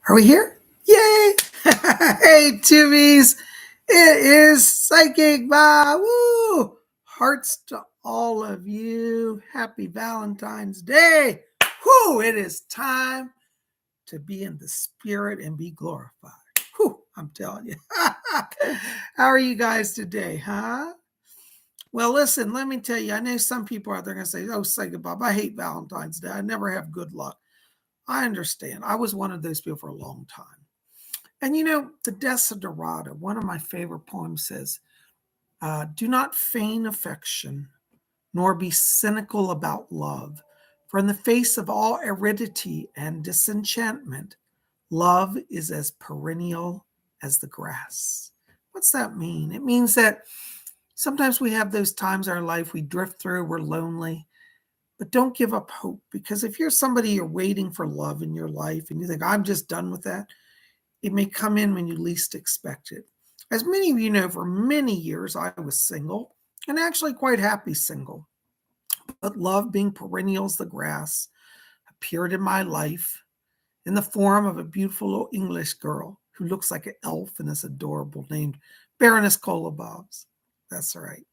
Are we here? Yay! Hey, Timmies! It is Psychic Bob! Woo! Hearts to all of you. Happy Valentine's Day! Whoo! It is time to be in the spirit and be glorified. Whew, I'm telling you. How are you guys today, huh? Well, listen, let me tell you, I know some people out there are going to say, oh, Psychic Bob, I hate Valentine's Day. I never have good luck. I understand. I was one of those people for a long time. And you know, the Desiderata, one of my favorite poems says, do not feign affection, nor be cynical about love. For in the face of all aridity and disenchantment, love is as perennial as the grass. What's that mean? It means that sometimes we have those times in our life we drift through, we're lonely, but don't give up hope. Because if you're somebody you're waiting for love in your life and you think, I'm just done with that, it may come in when you least expect it. As many of you know, for many years, I was single and actually quite happy single. But love, being perennial as the grass, appeared in my life in the form of a beautiful little English girl who looks like an elf and is adorable, named Baroness Kolobobs. That's right.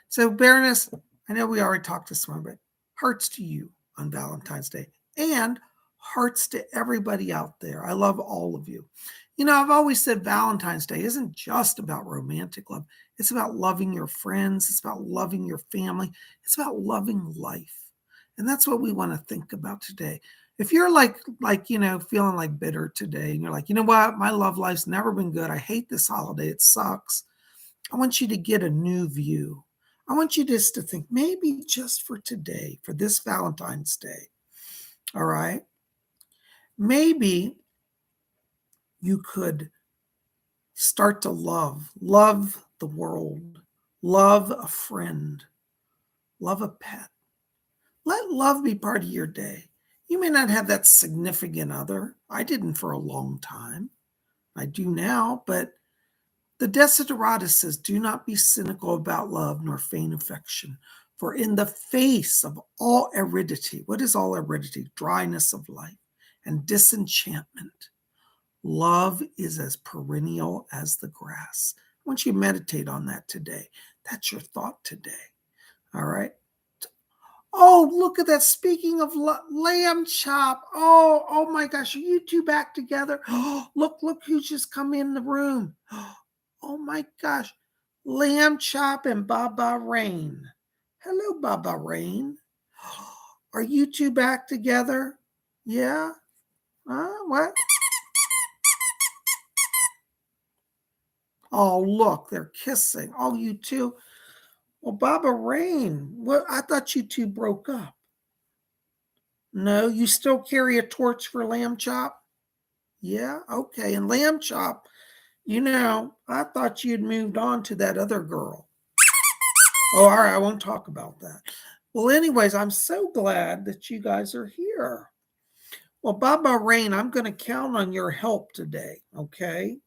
So, Baroness, I know we already talked this one, but hearts to you on Valentine's Day. And hearts to everybody out there. I love all of you. You know, I've always said Valentine's Day isn't just about romantic love. It's about loving your friends. It's about loving your family. It's about loving life. And that's what we want to think about today. If you're like, you know, feeling like bitter today and you're like, you know what, my love life's never been good. I hate this holiday. It sucks. I want you to get a new view. I want you just to think maybe just for today, for this Valentine's Day. All right. Maybe you could start to love the world, love a friend, love a pet. Let love be part of your day. You may not have that significant other. I didn't for a long time. I do now, but the Desiderata says, do not be cynical about love nor feign affection. For in the face of all aridity, what is all aridity? Dryness of life and disenchantment. Love is as perennial as the grass. I want you to meditate on that today. That's your thought today. All right. Oh, look at that. Speaking of lamb chop. Oh my gosh. Are you two back together? Oh, look who's just come in the room. Oh my gosh. Lamb chop and Baba Rain. Hello, Baba Rain. Are you two back together? Yeah? What? Oh, look, they're kissing. Oh, you two. Well, Baba Rain, well, I thought you two broke up. No, you still carry a torch for Lamb Chop? Yeah, okay. And Lamb Chop, you know, I thought you'd moved on to that other girl. Oh, all right, I won't talk about that. Well, anyways, I'm so glad that you guys are here. Well, Baba Rain, I'm going to count on your help today, okay?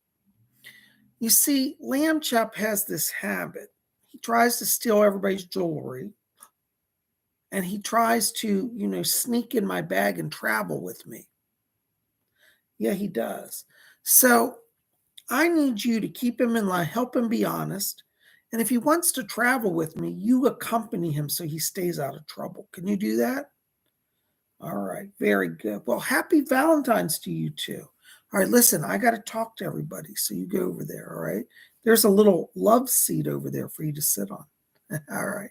You see, Lamb Chop has this habit. He tries to steal everybody's jewelry. And he tries to, you know, sneak in my bag and travel with me. Yeah, he does. So I need you to keep him in line, help him be honest. And if he wants to travel with me, you accompany him so he stays out of trouble. Can you do that? All right, very good. Well, happy Valentine's to you too. All right, listen, I got to talk to everybody. So you go over there, all right? There's a little love seat over there for you to sit on. All right.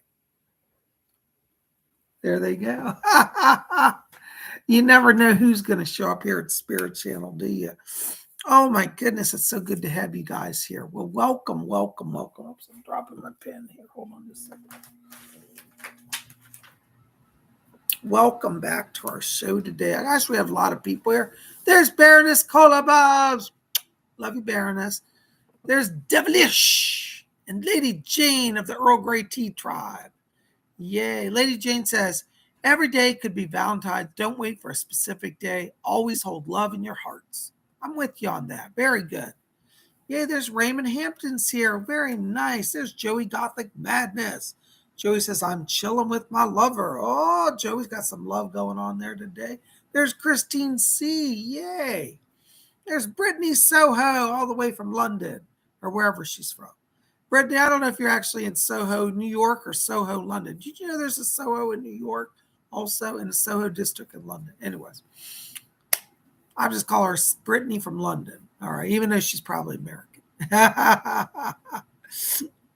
There they go. You never know who's going to show up here at Spirit Channel, do you? Oh, my goodness. It's so good to have you guys here. Well, welcome. Oops, I'm dropping my pen here. Hold on just a second. Welcome back to our show today. Gosh, we have a lot of people here. There's Baroness Kolobobs. Love you, Baroness. There's Devilish and Lady Jane of the Earl Grey Tea Tribe. Yay. Lady Jane says, every day could be Valentine's. Don't wait for a specific day. Always hold love in your hearts. I'm with you on that. Very good. Yay, there's Raymond Hampton's here. Very nice. There's Joey Gothic Madness. Joey says, I'm chilling with my lover. Oh, Joey's got some love going on there today. There's Christine C. Yay. There's Brittany Soho, all the way from London, or wherever she's from. Brittany, I don't know if you're actually in Soho, New York, or Soho, London. Did you know there's a Soho in New York, also in the Soho district in London? Anyways, I'll just call her Brittany from London, all right, even though she's probably American.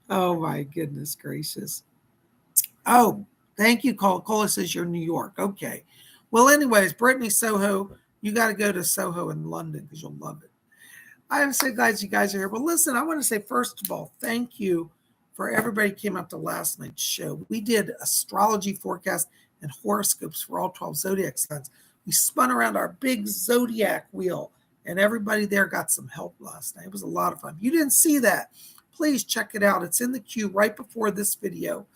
Oh, my goodness gracious. Oh, thank you, Cole. Cola says you're in New York. Okay. Well, anyways, Brittany Soho, you got to go to Soho in London because you'll love it. I'm so glad you guys are here. But listen, I want to say, first of all, thank you for everybody who came out to last night's show. We did astrology forecast and horoscopes for all 12 zodiac signs. We spun around our big zodiac wheel, and everybody there got some help last night. It was a lot of fun. If you didn't see that, please check it out. It's in the queue right before this video.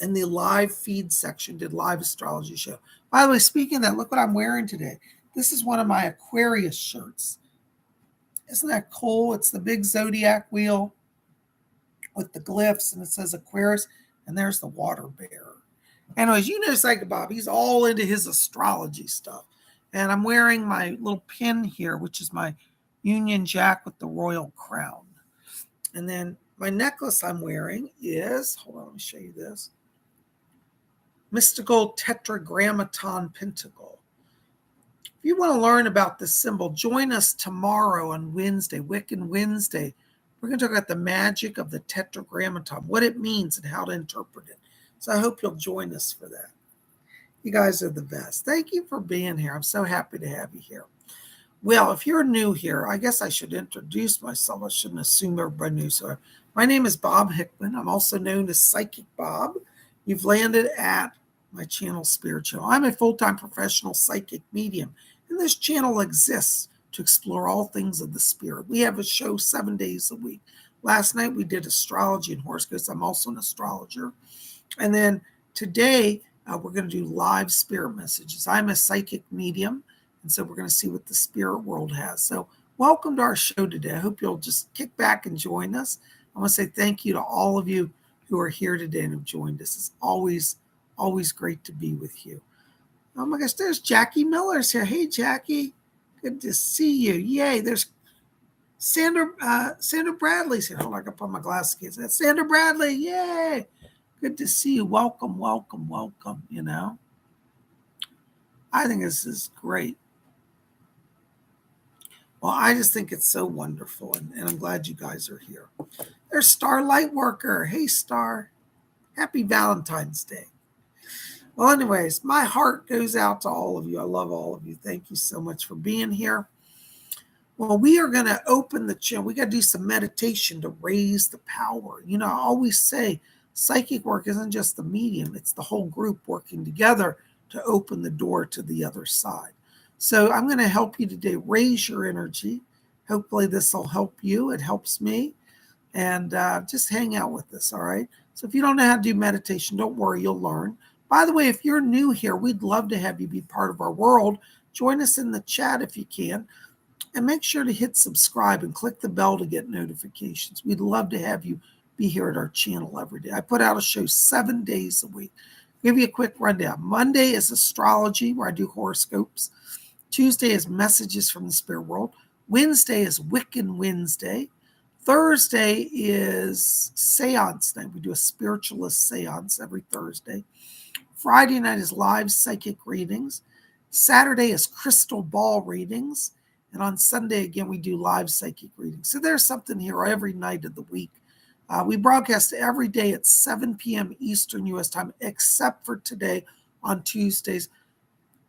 In the live feed section, did live astrology show. By the way, speaking of that, look what I'm wearing today. This is one of my Aquarius shirts. Isn't that cool? It's the big zodiac wheel with the glyphs, and it says Aquarius, and there's the water bearer. Anyways, you know Psychic Bob. He's all into his astrology stuff. And I'm wearing my little pin here, which is my Union Jack with the royal crown. And then my necklace I'm wearing is, hold on, let me show you this, mystical tetragrammaton pentacle. If you want to learn about this symbol, join us tomorrow on Wednesday, Wiccan Wednesday. We're going to talk about the magic of the tetragrammaton, what it means and how to interpret it. So I hope you'll join us for that. You guys are the best. Thank you for being here. I'm so happy to have you here. Well, if you're new here, I guess I should introduce myself. I shouldn't assume everybody knew. So my name is Bob Hickman. I'm also known as Psychic Bob. You've landed at my channel, Spirit Channel. I'm a full-time professional psychic medium, and this channel exists to explore all things of the spirit. We have a show 7 days a week. Last night we did astrology and horoscopes. I'm also an astrologer. And then today we're going to do live spirit messages. I'm a psychic medium, and so we're going to see what the spirit world has. So welcome to our show today. I hope you'll just kick back and join us. I want to say thank you to all of you who are here today and have joined us. It's always great to be with you. Oh my gosh, there's Jackie Miller's here. Hey, Jackie. Good to see you. Yay. There's Sandra Bradley's here. Hold on, I can put my glasses. That's Sandra Bradley. Yay. Good to see you. Welcome. You know, I think this is great. Well, I just think it's so wonderful, and I'm glad you guys are here. There's Star Lightworker. Hey, Star. Happy Valentine's Day. Well, anyways, my heart goes out to all of you. I love all of you. Thank you so much for being here. Well, we are going to open the channel. We got to do some meditation to raise the power. You know, I always say psychic work isn't just the medium. It's the whole group working together to open the door to the other side. So I'm going to help you today raise your energy. Hopefully this will help you. It helps me. And just hang out with us, all right? So if you don't know how to do meditation, don't worry, you'll learn. By the way, if you're new here, we'd love to have you be part of our world. Join us in the chat if you can. And make sure to hit subscribe and click the bell to get notifications. We'd love to have you be here at our channel every day. I put out a show 7 days a week. I'll give you a quick rundown. Monday is astrology, where I do horoscopes. Tuesday is messages from the spirit world. Wednesday is Wiccan Wednesday. Thursday is seance night. We do a spiritualist seance every Thursday. Friday night is live psychic readings. Saturday is crystal ball readings. And on Sunday, again, we do live psychic readings. So there's something here every night of the week. We broadcast every day at 7 p.m. Eastern U.S. time, except for today on Tuesdays.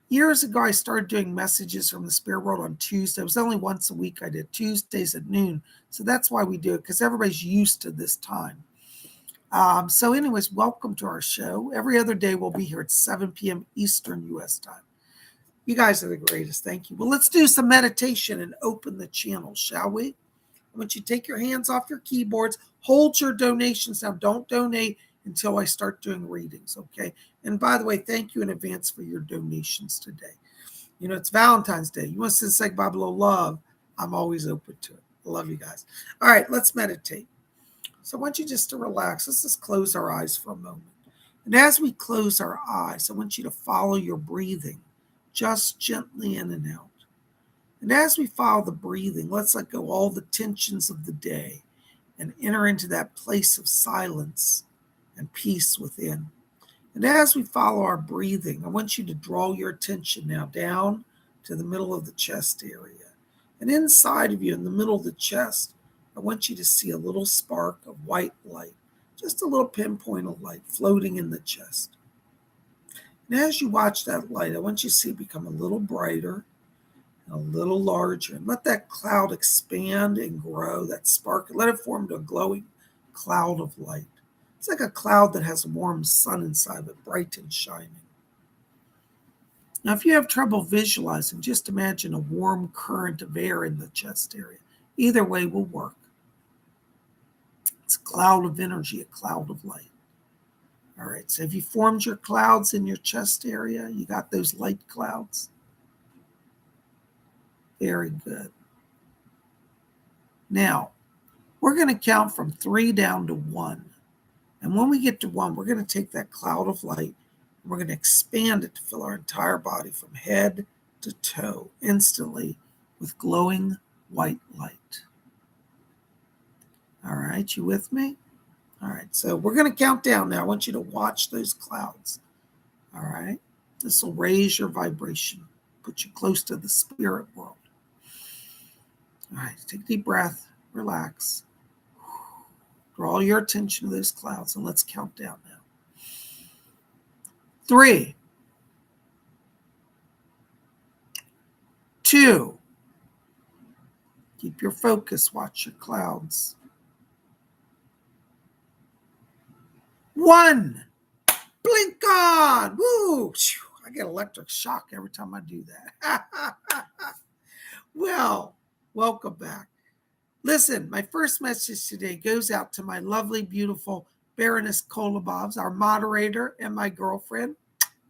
Years ago, I started doing messages from the spirit world on Tuesday. It was only once a week I did, Tuesdays at noon. So that's why we do it, because everybody's used to this time. So anyways, welcome to our show. Every other day we'll be here at 7 p.m. Eastern U.S. time. You guys are the greatest. Thank you. Well, let's do some meditation and open the channel, shall we? I want you to take your hands off your keyboards. Hold your donations now. Don't donate until I start doing readings, okay? And by the way, thank you in advance for your donations today. You know, it's Valentine's Day. You want to send Psychic Bob a little love, I'm always open to it. I love you guys. All right, let's meditate. So I want you just to relax. Let's just close our eyes for a moment. And as we close our eyes, I want you to follow your breathing, just gently in and out. And as we follow the breathing, let's let go all the tensions of the day and enter into that place of silence and peace within. And as we follow our breathing, I want you to draw your attention now down to the middle of the chest area. And inside of you, in the middle of the chest, I want you to see a little spark of white light, just a little pinpoint of light floating in the chest. And as you watch that light, I want you to see it become a little brighter, a little larger, and let that cloud expand and grow, that spark, let it form into a glowing cloud of light. It's like a cloud that has a warm sun inside of it, bright and shining. Now, if you have trouble visualizing, just imagine a warm current of air in the chest area. Either way will work. It's a cloud of energy, a cloud of light. All right, so have you formed your clouds in your chest area? You got those light clouds? Very good. Now, we're going to count from 3 down to 1. And when we get to 1, we're going to take that cloud of light and we're going to expand it to fill our entire body from head to toe instantly with glowing white light. All right, you with me? All right, so we're going to count down now. I want you to watch those clouds. All right, this will raise your vibration, put you close to the spirit world. All right, take a deep breath, relax. Draw your attention to those clouds, and let's count down now. 3, 2, keep your focus, watch your clouds. 1, blink on. Woo! I get electric shock every time I do that. Well, welcome back. Listen, my first message today goes out to my lovely, beautiful Baroness Kolobovs, our moderator and my girlfriend.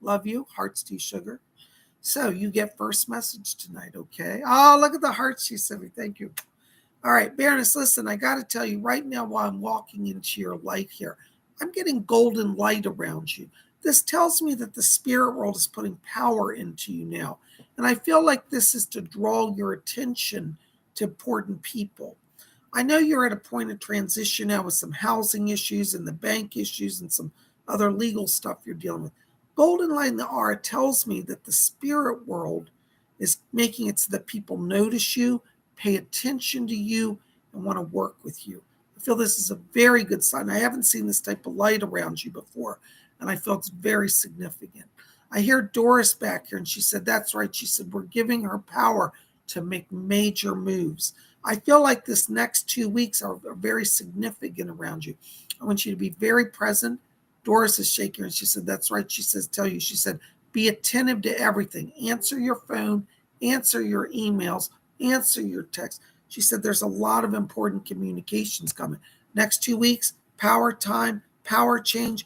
Love you. Hearts to you, sugar. So you get first message tonight, okay? Oh, look at the hearts she sent me. Thank you. All right, Baroness, listen, I got to tell you right now while I'm walking into your light here, I'm getting golden light around you. This tells me that the spirit world is putting power into you now. And I feel like this is to draw your attention to important people. I know you're at a point of transition now with some housing issues and the bank issues and some other legal stuff you're dealing with. Golden light in the aura tells me that the spirit world is making it so that people notice you, pay attention to you, and want to work with you. I feel this is a very good sign. I haven't seen this type of light around you before, and I feel it's very significant. I hear Doris back here, and she said, that's right. She said, we're giving her power to make major moves. I feel like this next 2 weeks are very significant around you. I want you to be very present. Doris is shaking her, and she said, that's right. She says, tell you, she said, be attentive to everything. Answer your phone, answer your emails, answer your text. She said, there's a lot of important communications coming. Next 2 weeks, power time, power change,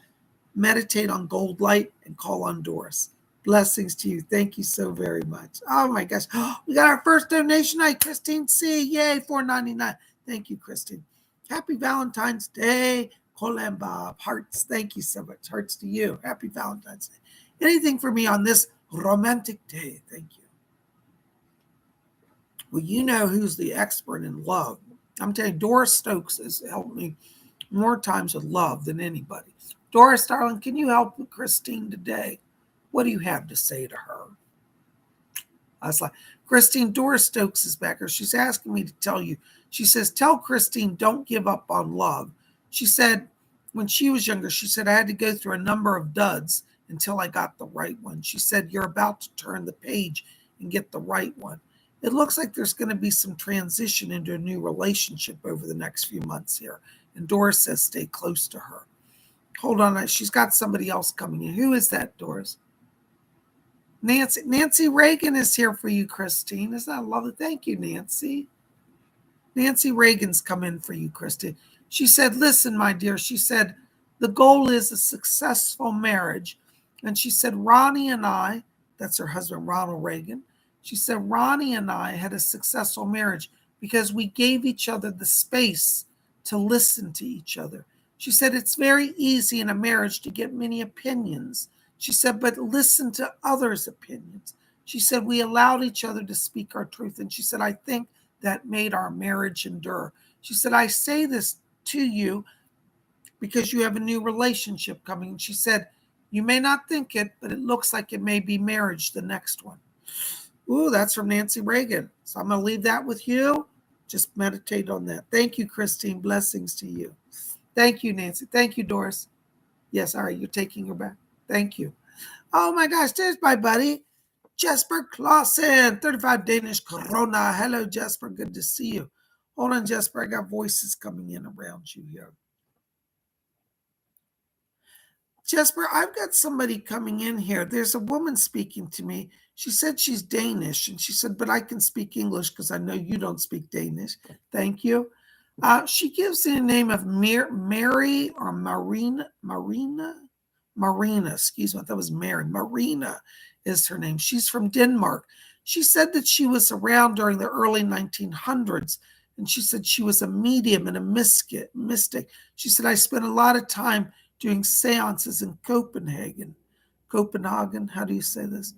meditate on gold light, and call on Doris. Blessings to you. Thank you so very much. Oh my gosh. We got our first donation night. Christine C. Yay, $4.99. Thank you, Christine. Happy Valentine's Day. Colin Bob. Hearts. Thank you so much. Hearts to you. Happy Valentine's Day. Anything for me on this romantic day. Thank you. Well, you know who's the expert in love. I'm telling you, Doris Stokes has helped me more times with love than anybody. Doris, darling, can you help Christine today? What do you have to say to her? I was like, Christine, Doris Stokes is back here. She's asking me to tell you. She says, tell Christine, don't give up on love. She said, when she was younger, she said, I had to go through a number of duds until I got the right one. She said, you're about to turn the page and get the right one. It looks like there's going to be some transition into a new relationship over the next few months here. And Doris says, stay close to her. Hold on. She's got somebody else coming in. Who is that, Doris? Nancy Reagan is here for you, Christine. Isn't that lovely? Thank you, Nancy. Nancy Reagan's come in for you, Christine. She said, listen, my dear, she said, the goal is a successful marriage. And she said, Ronnie and I, that's her husband, Ronald Reagan. She said, Ronnie and I had a successful marriage because we gave each other the space to listen to each other. She said, it's very easy in a marriage to get many opinions. She said, but listen to others' opinions. She said, we allowed each other to speak our truth. And she said, I think that made our marriage endure. She said, I say this to you because you have a new relationship coming. She said, you may not think it, but it looks like it may be marriage, the next one. Ooh, that's from Nancy Reagan. So I'm going to leave that with you. Just meditate on that. Thank you, Christine. Blessings to you. Thank you, Nancy. Thank you, Doris. Yes, all right, you're taking her back. Thank you. Oh my gosh, there's my buddy, Jesper Clausen, 35 Danish Corona. Hello, Jesper. Good to see you. Hold on, Jesper. I got voices coming in around you here. Jesper, I've got somebody coming in here. There's a woman speaking to me. She said she's Danish, and she said, but I can speak English because I know you don't speak Danish. Thank you. She gives the name of Mary or Marina, excuse me, that was Mary. Marina is her name. She's from Denmark. She said that she was around during the early 1900s, and she said she was a medium and a mystic. She said, I spent a lot of time doing seances in Copenhagen. Copenhagen, how do you say this?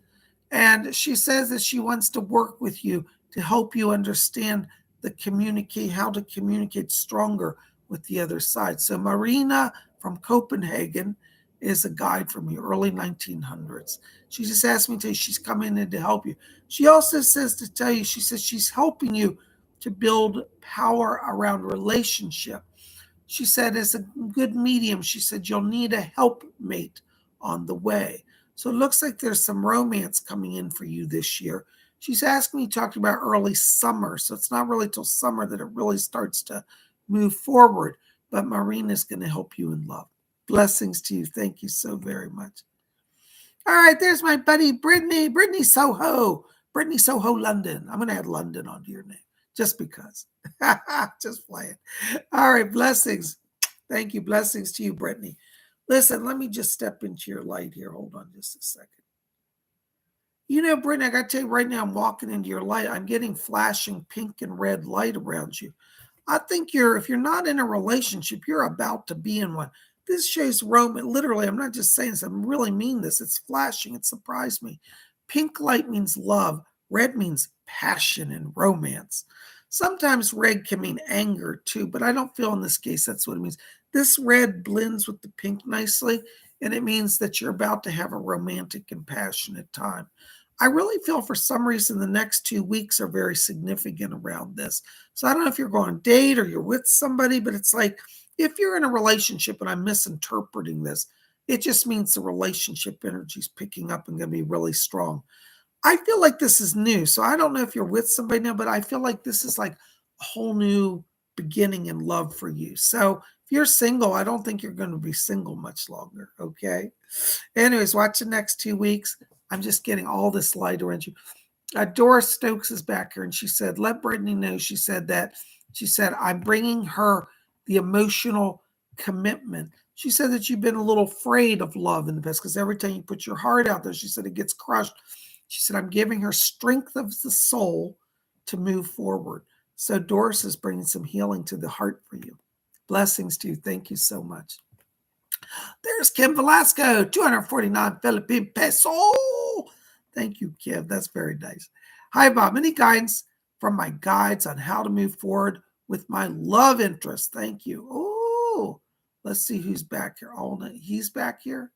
And she says that she wants to work with you to help you understand how to communicate stronger with the other side. So Marina from Copenhagen is a guide from the early 1900s. She just asked me to tell you she's coming in to help you. She also says to tell you, she says she's helping you to build power around relationship. She said, as a good medium, she said, you'll need a helpmate on the way. So it looks like there's some romance coming in for you this year. She's asking me, talking about early summer. So it's not really till summer that it really starts to move forward. But Marina's going to help you in love. Blessings to you. Thank you so very much. All right, there's my buddy, Brittany Soho. Brittany Soho, London. I'm going to add London onto your name just because. Just playing. All right, blessings. Thank you. Blessings to you, Brittany. Listen, let me just step into your light here. Hold on just a second. You know, Brittany, I got to tell you right now, I'm walking into your light. I'm getting flashing pink and red light around you. I think if you're not in a relationship, you're about to be in one. This shows literally, I'm not just saying this, I really mean this. It's flashing. It surprised me. Pink light means love. Red means passion and romance. Sometimes red can mean anger too, but I don't feel in this case that's what it means. This red blends with the pink nicely, and it means that you're about to have a romantic and passionate time. I really feel for some reason the next 2 weeks are very significant around this. So I don't know if you're going on a date or you're with somebody, but it's like if you're in a relationship and I'm misinterpreting this, it just means the relationship energy is picking up and going to be really strong. I feel like this is new. So I don't know if you're with somebody now, but I feel like this is like a whole new beginning in love for you. So if you're single, I don't think you're going to be single much longer. Okay. Anyways, watch the next 2 weeks. I'm just getting all this light around you. Doris Stokes is back here, and she said, let Brittany know. She said, I'm bringing her the emotional commitment. She said that you've been a little afraid of love in the past because every time you put your heart out there, she said it gets crushed. She said, I'm giving her strength of the soul to move forward. So Doris is bringing some healing to the heart for you. Blessings to you. Thank you so much. There's Kim Velasco, 249 Philippine peso. Thank you, Kim. That's very nice. Hi, Bob. Any guidance from my guides on how to move forward with my love interest? Thank you. Oh, let's see who's back here. Oh, he's back here.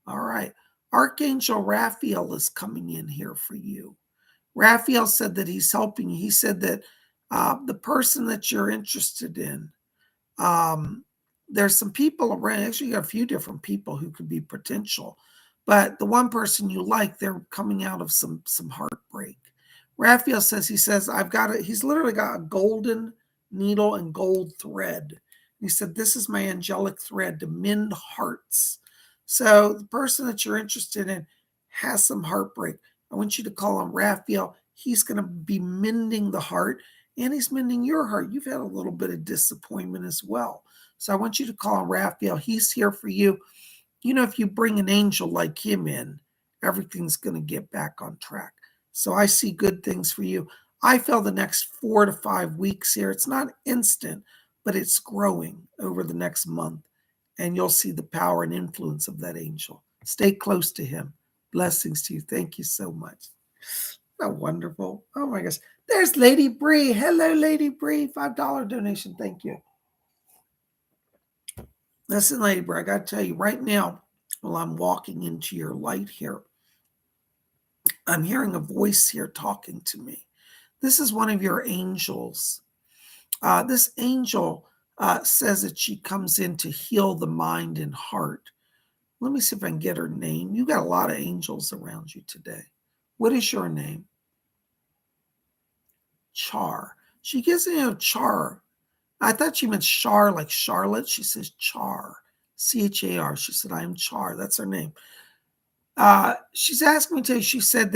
All right. Archangel Raphael is coming in here for you. Raphael said that he's helping you. He said that the person that you're interested in, there's some people around. Actually, you got a few different people who could be potential. But the one person you like, they're coming out of some heartbreak. Raphael says, he's literally got a golden needle and gold thread. He said, this is my angelic thread to mend hearts. So the person that you're interested in has some heartbreak. I want you to call him Raphael. He's going to be mending the heart, and he's mending your heart. You've had a little bit of disappointment as well. So I want you to call him Raphael. He's here for you. You know, if you bring an angel like him in, everything's going to get back on track. So I see good things for you. I feel the next 4 to 5 weeks here. It's not instant, but it's growing over the next month. And you'll see the power and influence of that angel. Stay close to him. Blessings to you. Thank you so much. Oh, wonderful. Oh my gosh. There's Lady Bree. Hello, Lady Bree. $5 donation. Thank you. Listen, Lady Bree, I got to tell you right now, while I'm walking into your light here, I'm hearing a voice here talking to me. This is one of your angels. This angel says that she comes in to heal the mind and heart. Let me see if I can get her name. You got a lot of angels around you today. What is your name? Char. She gives me Char. I thought she meant Char, like Charlotte. She says Char. Char. She said, I am Char. That's her name. She's asking me to, she said,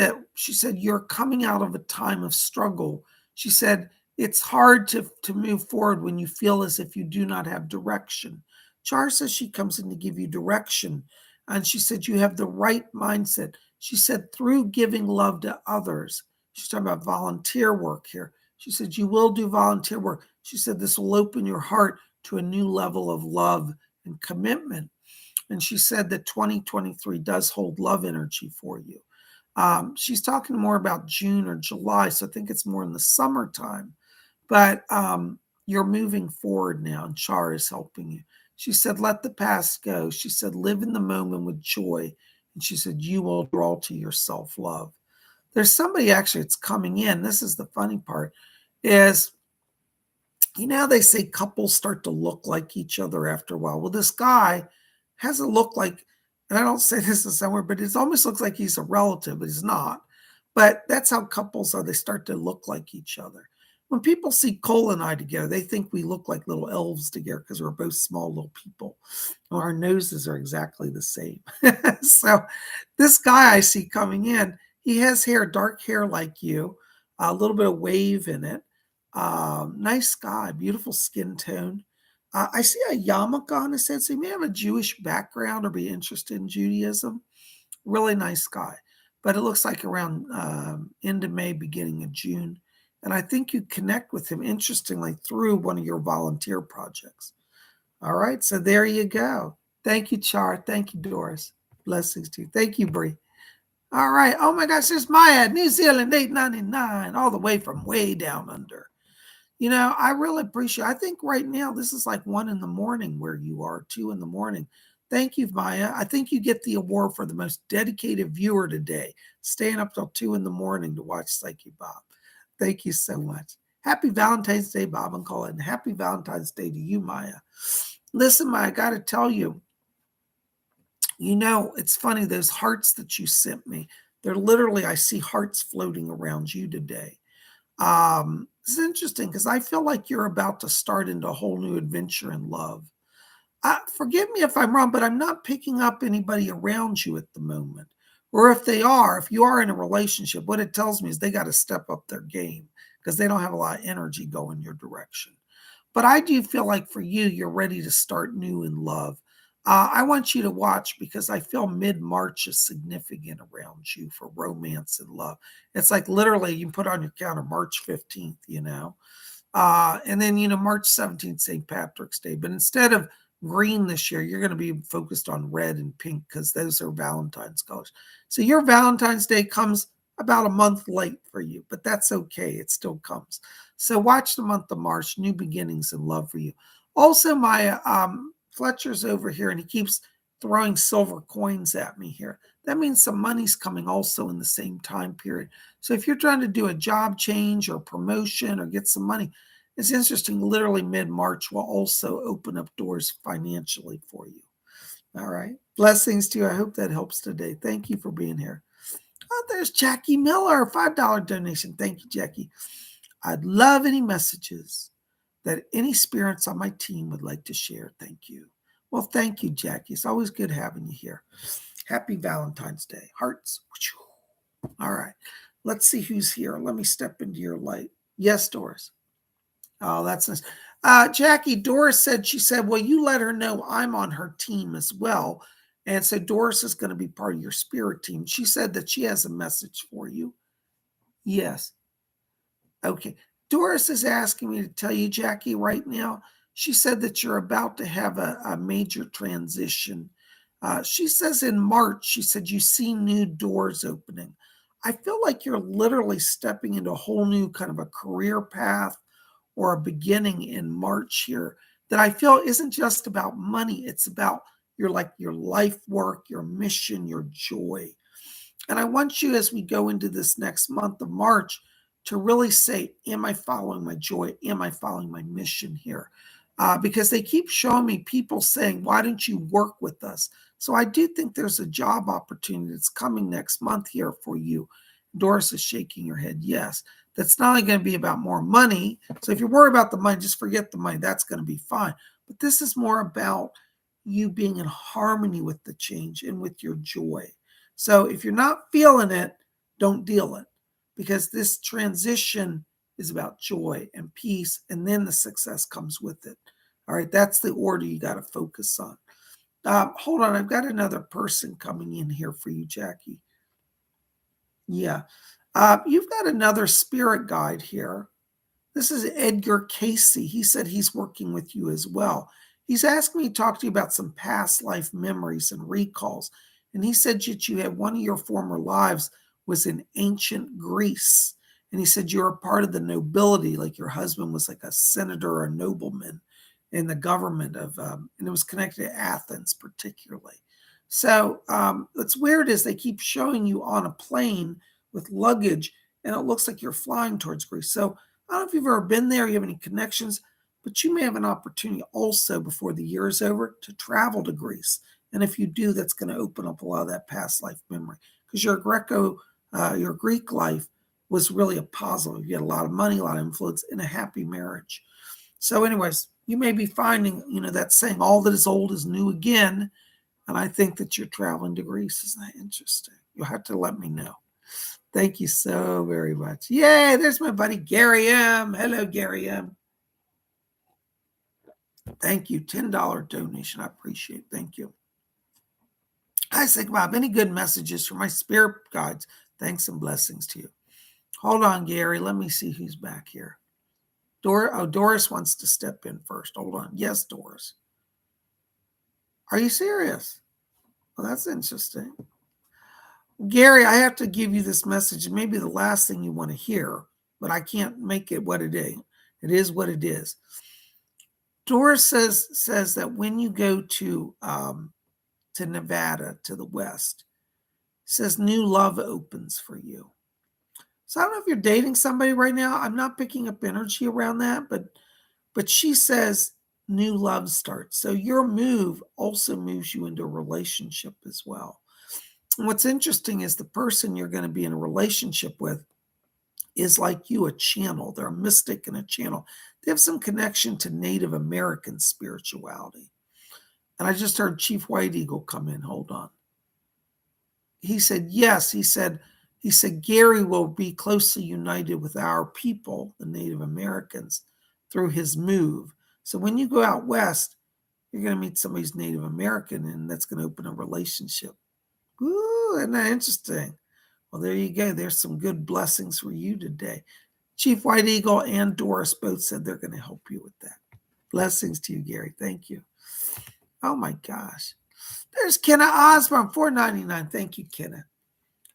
you're coming out of a time of struggle. She said, it's hard to move forward when you feel as if you do not have direction. Char says she comes in to give you direction. And she said, you have the right mindset. She said, through giving love to others. She's talking about volunteer work here. She said, you will do volunteer work. She said, this will open your heart to a new level of love and commitment. And she said that 2023 does hold love energy for you. She's talking more about June or July, so I think it's more in the summertime. But you're moving forward now, and Char is helping you. She said, let the past go. She said, live in the moment with joy. And she said, you will draw to your self-love. There's somebody actually that's coming in. This is the funny part, is, you know, they say couples start to look like each other after a while. Well, this guy has a look like, and I don't say this is somewhere, but it almost looks like he's a relative, but he's not. But that's how couples are. They start to look like each other. When people see Cole and I together, they think we look like little elves together because we're both small little people. Our noses are exactly the same. So this guy I see coming in, he has hair, dark hair like you, a little bit of wave in it. Nice guy, beautiful skin tone. I see a yarmulke on his head, so he may have a Jewish background or be interested in Judaism. Really nice guy. But it looks like around end of May, beginning of June. And I think you connect with him, interestingly, through one of your volunteer projects. All right, so there you go. Thank you, Char. Thank you, Doris. Blessings to you. Thank you, Bree. All right. Oh my gosh, there's Maya, New Zealand, 899, all the way from way down under. You know, I really appreciate, I think right now this is like 1 in the morning where you are, 2 in the morning. Thank you, Maya. I think you get the award for the most dedicated viewer today, staying up till 2 in the morning to watch Psychic Bob. Thank you so much. Happy Valentine's Day, Bob and Colin. Happy Valentine's Day to you, Maya. Listen, Maya, I got to tell you, you know, it's funny, those hearts that you sent me, they're literally, I see hearts floating around you today. It's interesting because I feel like you're about to start into a whole new adventure in love. Forgive me if I'm wrong, but I'm not picking up anybody around you at the moment. Or if they are, if you are in a relationship, what it tells me is they got to step up their game because they don't have a lot of energy going your direction. But I do feel like for you, you're ready to start new in love. I want you to watch because I feel mid-March is significant around you for romance and love. It's like literally you can put on your calendar March 15th, you know. And then, you know, March 17th, St. Patrick's Day. But instead of green this year, you're going to be focused on red and pink because those are Valentine's colors. So your Valentine's Day comes about a month late for you, but that's okay. It still comes. So watch the month of March, new beginnings and love for you. Also, my Fletcher's over here and he keeps throwing silver coins at me here. That means some money's coming also in the same time period. So if you're trying to do a job change or promotion or get some money, it's interesting. Literally mid-March will also open up doors financially for you. All right. Blessings to you. I hope that helps today. Thank you for being here. Oh, there's Jackie Miller, $5 donation. Thank you, Jackie. I'd love any messages that any spirits on my team would like to share. Thank you. Well, thank you, Jackie. It's always good having you here. Happy Valentine's Day. Hearts. All right. Let's see who's here. Let me step into your light. Yes, Doris. Oh, that's nice. Jackie, Doris said, she said, well, you let her know I'm on her team as well. And so Doris is going to be part of your spirit team. She said that she has a message for you. Yes. Okay. Doris is asking me to tell you, Jackie, right now, she said that you're about to have a major transition. She says in March, she said, you see new doors opening. I feel like you're literally stepping into a whole new kind of a career path or a beginning in March here that I feel isn't just about money. It's about your life work, your mission, your joy. And I want you, as we go into this next month of March, to really say, am I following my joy? Am I following my mission here? Because they keep showing me people saying, why don't you work with us? So I do think there's a job opportunity that's coming next month here for you. Doris is shaking her head. Yes. That's not only going to be about more money. So if you're worried about the money, just forget the money. That's going to be fine. But this is more about you being in harmony with the change and with your joy. So if you're not feeling it, don't deal it, because this transition is about joy and peace, and then the success comes with it. All right, that's the order you got to focus on. Hold on, I've got another person coming in here for you, Jackie. Yeah, you've got another spirit guide here. This is Edgar Casey. He said he's working with you as well. He's asked me to talk to you about some past life memories and recalls. And he said that you had one of your former lives was in ancient Greece. And he said you're a part of the nobility, like your husband was like a senator or a nobleman in the government of, and it was connected to Athens particularly. So what's weird is they keep showing you on a plane with luggage, and it looks like you're flying towards Greece. So I don't know if you've ever been there, you have any connections, but you may have an opportunity also before the year is over to travel to Greece. And if you do, that's going to open up a lot of that past life memory, because your your Greek life was really a positive. You had a lot of money, a lot of influence, and a happy marriage. So anyways, you may be finding, that saying, all that is old is new again. And I think that you're traveling to Greece. Isn't that interesting? You'll have to let me know. Thank you so very much. Yay, there's my buddy Gary M. Hello, Gary M. Thank you. $10 donation. I appreciate it. Thank you. Hi, PsychicBob. Any good messages for my spirit guides? Thanks and blessings to you. Hold on, Gary. Let me see who's back here. Doris wants to step in first. Hold on. Yes, Doris. Are you serious? Well, that's interesting. Gary, I have to give you this message. It may be the last thing you want to hear, but I can't make it what it is. It is what it is. Doris says that when you go to Nevada, to the west, says new love opens for you. So I don't know if you're dating somebody right now. I'm not picking up energy around that, but she says new love starts. So your move also moves you into a relationship as well. And what's interesting is the person you're going to be in a relationship with is like you, a channel. They're a mystic and a channel. They have some connection to Native American spirituality. And I just heard Chief White Eagle come in. Hold on. He said, yes. He said, Gary will be closely united with our people, the Native Americans, through his move. So when you go out west, you're going to meet somebody who's Native American, and that's going to open a relationship. Ooh, isn't that interesting? Well, there you go. There's some good blessings for you today. Chief White Eagle and Doris both said they're going to help you with that. Blessings to you, Gary. Thank you. Oh, my gosh. There's Kenna Osborne, $4.99. Thank you, Kenna.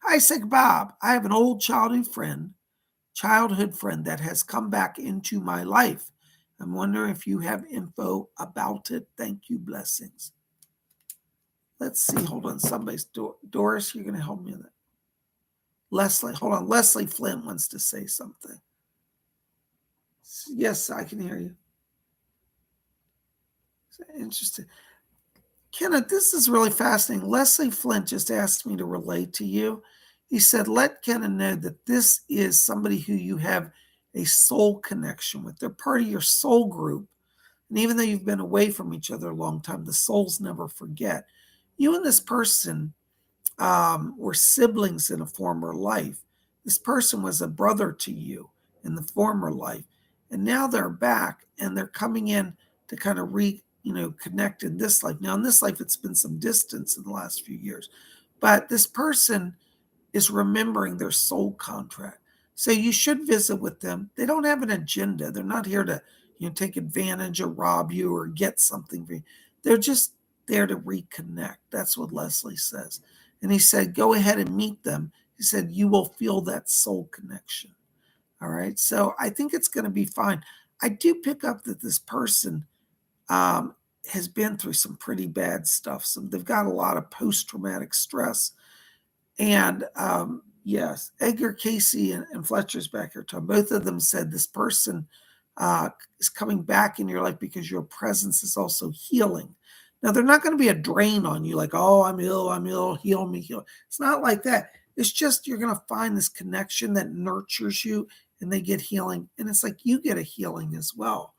Hi, PsychicBob. I have an old childhood friend that has come back into my life. I'm wondering if you have info about it. Thank you. Blessings. Let's see. Hold on. Somebody's Doris, you're going to help me with that. Leslie, hold on. Leslie Flint wants to say something. Yes, I can hear you. Interesting. Kenneth, this is really fascinating. Leslie Flint just asked me to relay to you. He said, let Kenneth know that this is somebody who you have a soul connection with. They're part of your soul group. And even though you've been away from each other a long time, the souls never forget. You and this person were siblings in a former life. This person was a brother to you in the former life. And now they're back and they're coming in to kind of connect in this life. Now, in this life, it's been some distance in the last few years. But this person is remembering their soul contract. So you should visit with them. They don't have an agenda. They're not here to take advantage or rob you or get something for you. there to reconnect. That's what Leslie says. And he said, go ahead and meet them. He said, you will feel that soul connection. All right. So I think it's going to be fine. I do pick up that this person has been through some pretty bad stuff. They've got a lot of post-traumatic stress. And yes, Edgar Casey and Fletcher's back here, Tom. Both of them said this person is coming back in your life because your presence is also healing. Now, they're not going to be a drain on you like, oh, I'm ill, heal me, heal. It's not like that. It's just you're going to find this connection that nurtures you and they get healing. And it's like you get a healing as well.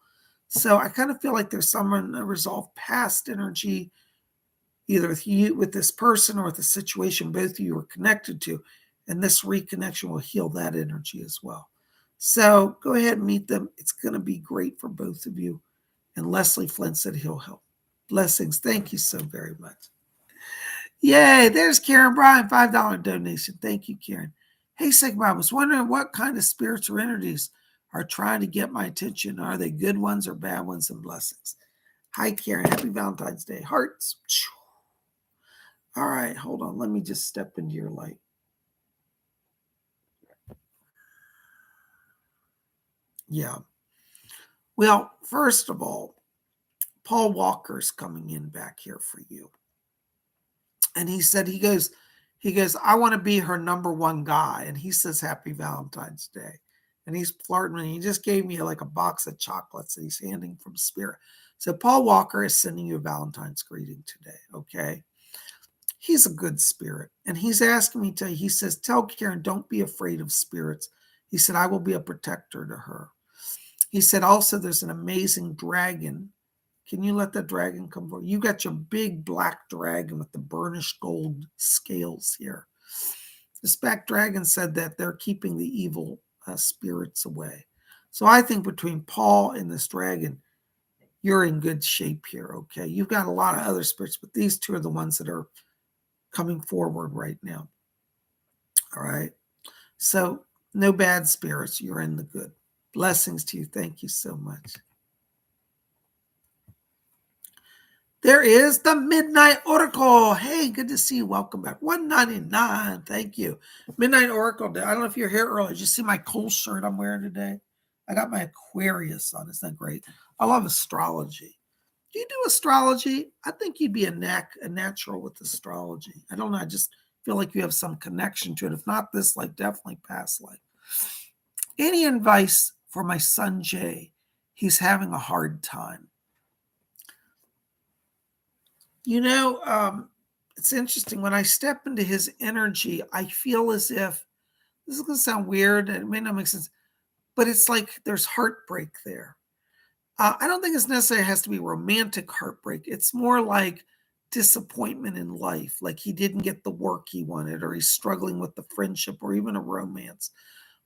So I kind of feel like there's someone to resolve past energy, either with you, with this person, or with the situation both of you are connected to. And this reconnection will heal that energy as well. So go ahead and meet them. It's going to be great for both of you. And Leslie Flint said he'll help. Blessings. Thank you so very much. Yay. There's Karen Bryan, $5 donation. Thank you, Karen. Hey, Sigma, I was wondering what kind of spirits or entities are trying to get my attention. Are they good ones or bad ones? And blessings. Hi, Karen. Happy Valentine's Day. Hearts. All right. Hold on. Let me just step into your light. Yeah. Well, first of all, Paul Walker's coming in back here for you. And he said, he goes, I want to be her number one guy. And he says, Happy Valentine's Day. And he's flirting. He just gave me like a box of chocolates that he's handing from Spirit. So Paul Walker is sending you a Valentine's greeting today. Okay. He's a good spirit. And he's asking me to, he says, tell Karen, don't be afraid of spirits. He said, I will be a protector to her. He said, also, there's an amazing dragon. Can you let that dragon come forward? You got your big black dragon with the burnished gold scales here. This black dragon said that they're keeping the evil spirits away. So I think between Paul and this dragon, you're in good shape here, okay? You've got a lot of other spirits, but these two are the ones that are coming forward right now. All right? So no bad spirits. You're in the good. Blessings to you. Thank you so much. There is the Midnight Oracle. Hey, good to see you. Welcome back. $1.99. Thank you. Midnight Oracle. I don't know if you're here earlier. Did you see my cool shirt I'm wearing today? I got my Aquarius on. Isn't that great? I love astrology. Do you do astrology? I think you'd be a natural with astrology. I don't know. I just feel like you have some connection to it. If not this life, definitely past life. Any advice for my son, Jay? He's having a hard time. You know, it's interesting. When I step into his energy, I feel as if, this is going to sound weird, and it may not make sense, but it's like there's heartbreak there. I don't think it's necessarily has to be romantic heartbreak. It's more like disappointment in life, like he didn't get the work he wanted, or he's struggling with the friendship or even a romance.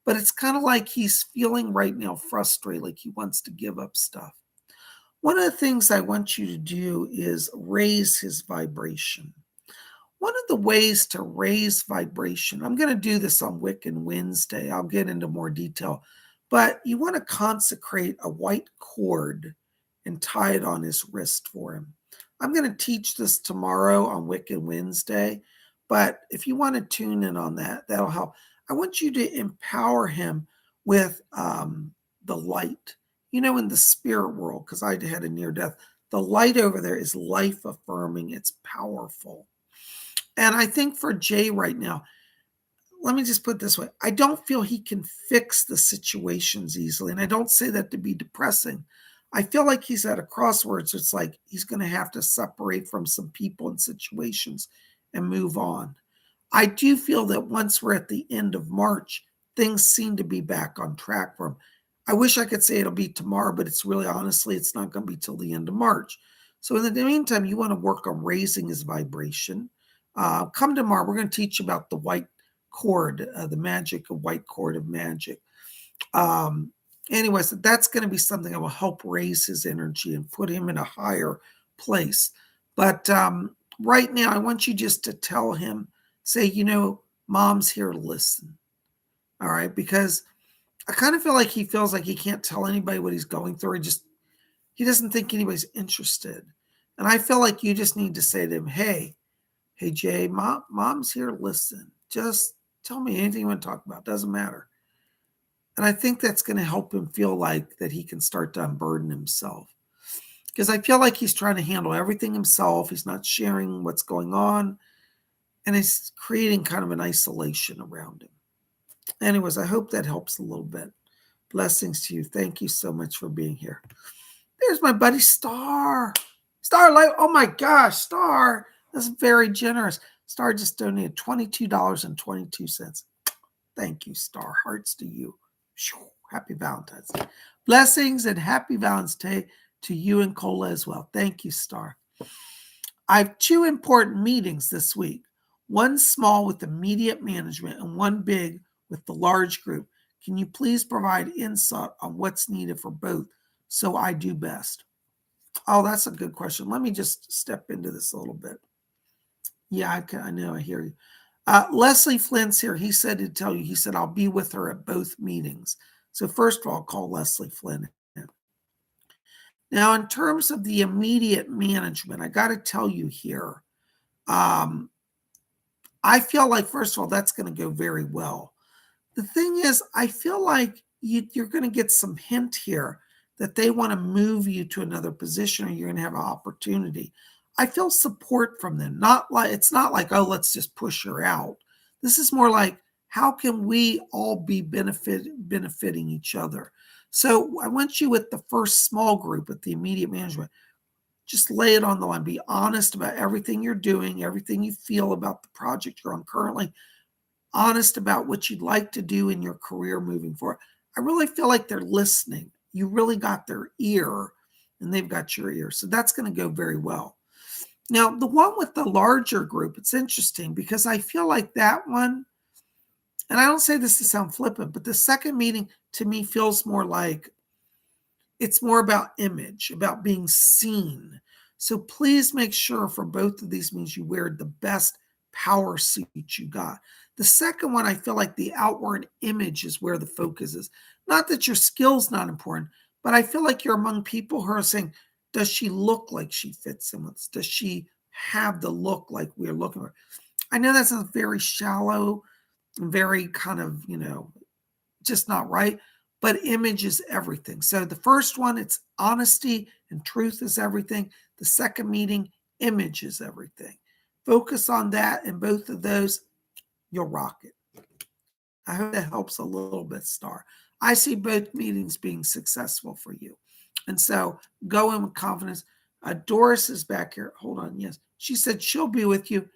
But it's kind of like he's feeling right now frustrated, like he wants to give up stuff. One of the things I want you to do is raise his vibration. One of the ways to raise vibration, I'm going to do this on Wiccan Wednesday. I'll get into more detail. But you want to consecrate a white cord and tie it on his wrist for him. I'm going to teach this tomorrow on Wiccan Wednesday. But if you want to tune in on that, that'll help. I want you to empower him with the light. You know, in the spirit world, because I had a near death, the light over there is life affirming. It's powerful. And I think for Jay right now, let me just put it this way. I don't feel he can fix the situations easily. And I don't say that to be depressing. I feel like he's at a crossroads. It's like he's going to have to separate from some people and situations and move on. I do feel that once we're at the end of March, things seem to be back on track for him. I wish I could say it'll be tomorrow, but it's really, honestly, it's not going to be till the end of March. So in the meantime, you want to work on raising his vibration. Come tomorrow. We're going to teach about the white cord, the magic of white cord of magic. Anyways, that's going to be something that will help raise his energy and put him in a higher place. But right now, I want you just to tell him, say, you know, mom's here to listen. All right, because I kind of feel like he feels like he can't tell anybody what he's going through. He doesn't think anybody's interested. And I feel like you just need to say to him, hey, Jay, mom's here to listen. Just tell me anything you want to talk about. Doesn't matter. And I think that's going to help him feel like that he can start to unburden himself. Because I feel like he's trying to handle everything himself. He's not sharing what's going on. And it's creating kind of an isolation around him. Anyways, I hope that helps a little bit. Blessings to you. Thank you so much for being here. There's my buddy Star. Star, like, oh my gosh, Star. That's very generous. Star just donated $22.22. Thank you, Star. Hearts to you. Happy Valentine's Day. Blessings and happy Valentine's Day to you and Cola as well. Thank you, Star. I have 2 important meetings this week. One small with immediate management and one big with the large group. Can you please provide insight on what's needed for both so I do best? Oh, that's a good question. Let me just step into this a little bit. Yeah, I know. I hear you. Leslie Flynn's here. He said to tell you, he said, I'll be with her at both meetings. So first of all, I'll call Leslie Flynn in. Now, in terms of the immediate management, I got to tell you here, I feel like, first of all, that's going to go very well. The thing is, I feel like you're going to get some hint here that they want to move you to another position or you're going to have an opportunity. I feel support from them. It's not like, oh, let's just push her out. This is more like, how can we all be benefiting each other? So I want you with the first small group, with the immediate management, just lay it on the line. Be honest about everything you're doing, everything you feel about the project you're on currently, honest about what you'd like to do in your career moving forward. I really feel like they're listening. You really got their ear and they've got your ear. So that's going to go very well. Now, the one with the larger group, it's interesting because I feel like that one, and I don't say this to sound flippant, but the second meeting to me feels more like it's more about image, about being seen. So please make sure for both of these meetings you wear the best power suit you got. The second one, I feel like the outward image is where the focus is. Not that your skill's not important, but I feel like you're among people who are saying, does she look like she fits in with us? Does she have the look like we're looking for? I know that's a very shallow, very kind of, just not right, but image is everything. So the first one, it's honesty and truth is everything. The second meeting, image is everything. Focus on that, and both of those, you'll rock it. I hope that helps a little bit, Star. I see both meetings being successful for you. And so go in with confidence. Doris is back here. Hold on. Yes. She said she'll be with you.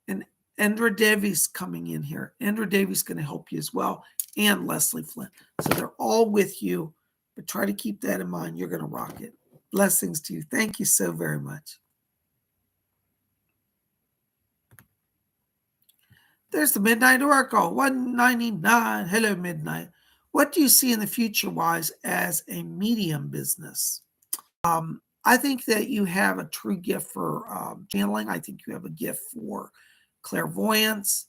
And Endra Devi's coming in here. Endra Devi's going to help you as well. And Leslie Flynn. So they're all with you. But try to keep that in mind. You're going to rock it. Blessings to you. Thank you so very much. There's the Midnight Oracle, 199. Hello, Midnight. What do you see in the future-wise as a medium business? I think that you have a true gift for channeling. I think you have a gift for clairvoyance.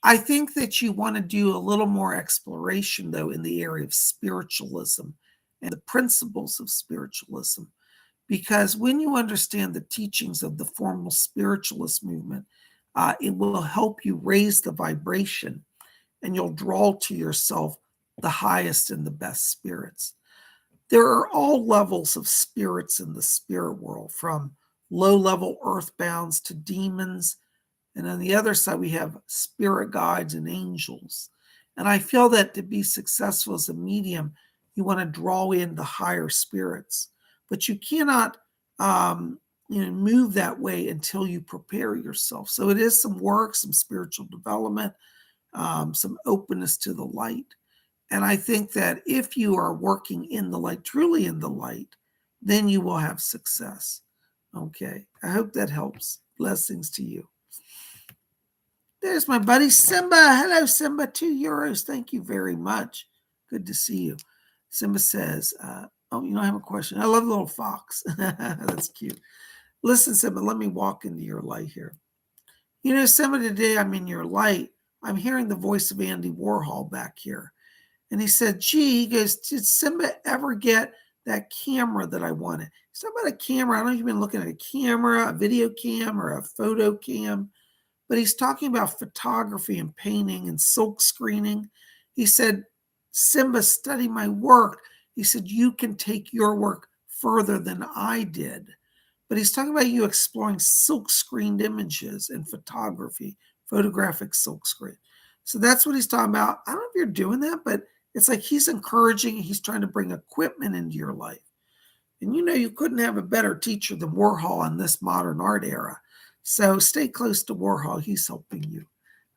I think that you want to do a little more exploration, though, in the area of spiritualism and the principles of spiritualism. Because when you understand the teachings of the formal spiritualist movement, it will help you raise the vibration and you'll draw to yourself the highest and the best spirits. There are all levels of spirits in the spirit world, from low-level earthbounds to demons. And on the other side, we have spirit guides and angels. And I feel that to be successful as a medium, you want to draw in the higher spirits. But you cannot move that way until you prepare yourself. So it is some work, some spiritual development, some openness to the light. And I think that if you are working in the light, truly in the light, then you will have success. Okay. I hope that helps. Blessings to you. There's my buddy Simba. Hello, Simba. €2. Thank you very much. Good to see you. Simba says, oh, you don't have a question. I love the little fox. That's cute. Listen, Simba, let me walk into your light here. Simba, today I'm in your light. I'm hearing the voice of Andy Warhol back here. And he said, gee, he goes, did Simba ever get that camera that I wanted? He He's talking about a camera. I don't know if you've been looking at a camera, a video cam, or a photo cam, but he's talking about photography and painting and silk screening. He said, Simba, study my work. He said, you can take your work further than I did. But he's talking about you exploring silk screened images and photography, photographic silk screen. So that's what he's talking about. I don't know if you're doing that, but it's like he's encouraging, he's trying to bring equipment into your life. And you couldn't have a better teacher than Warhol in this modern art era. So stay close to Warhol. He's helping you.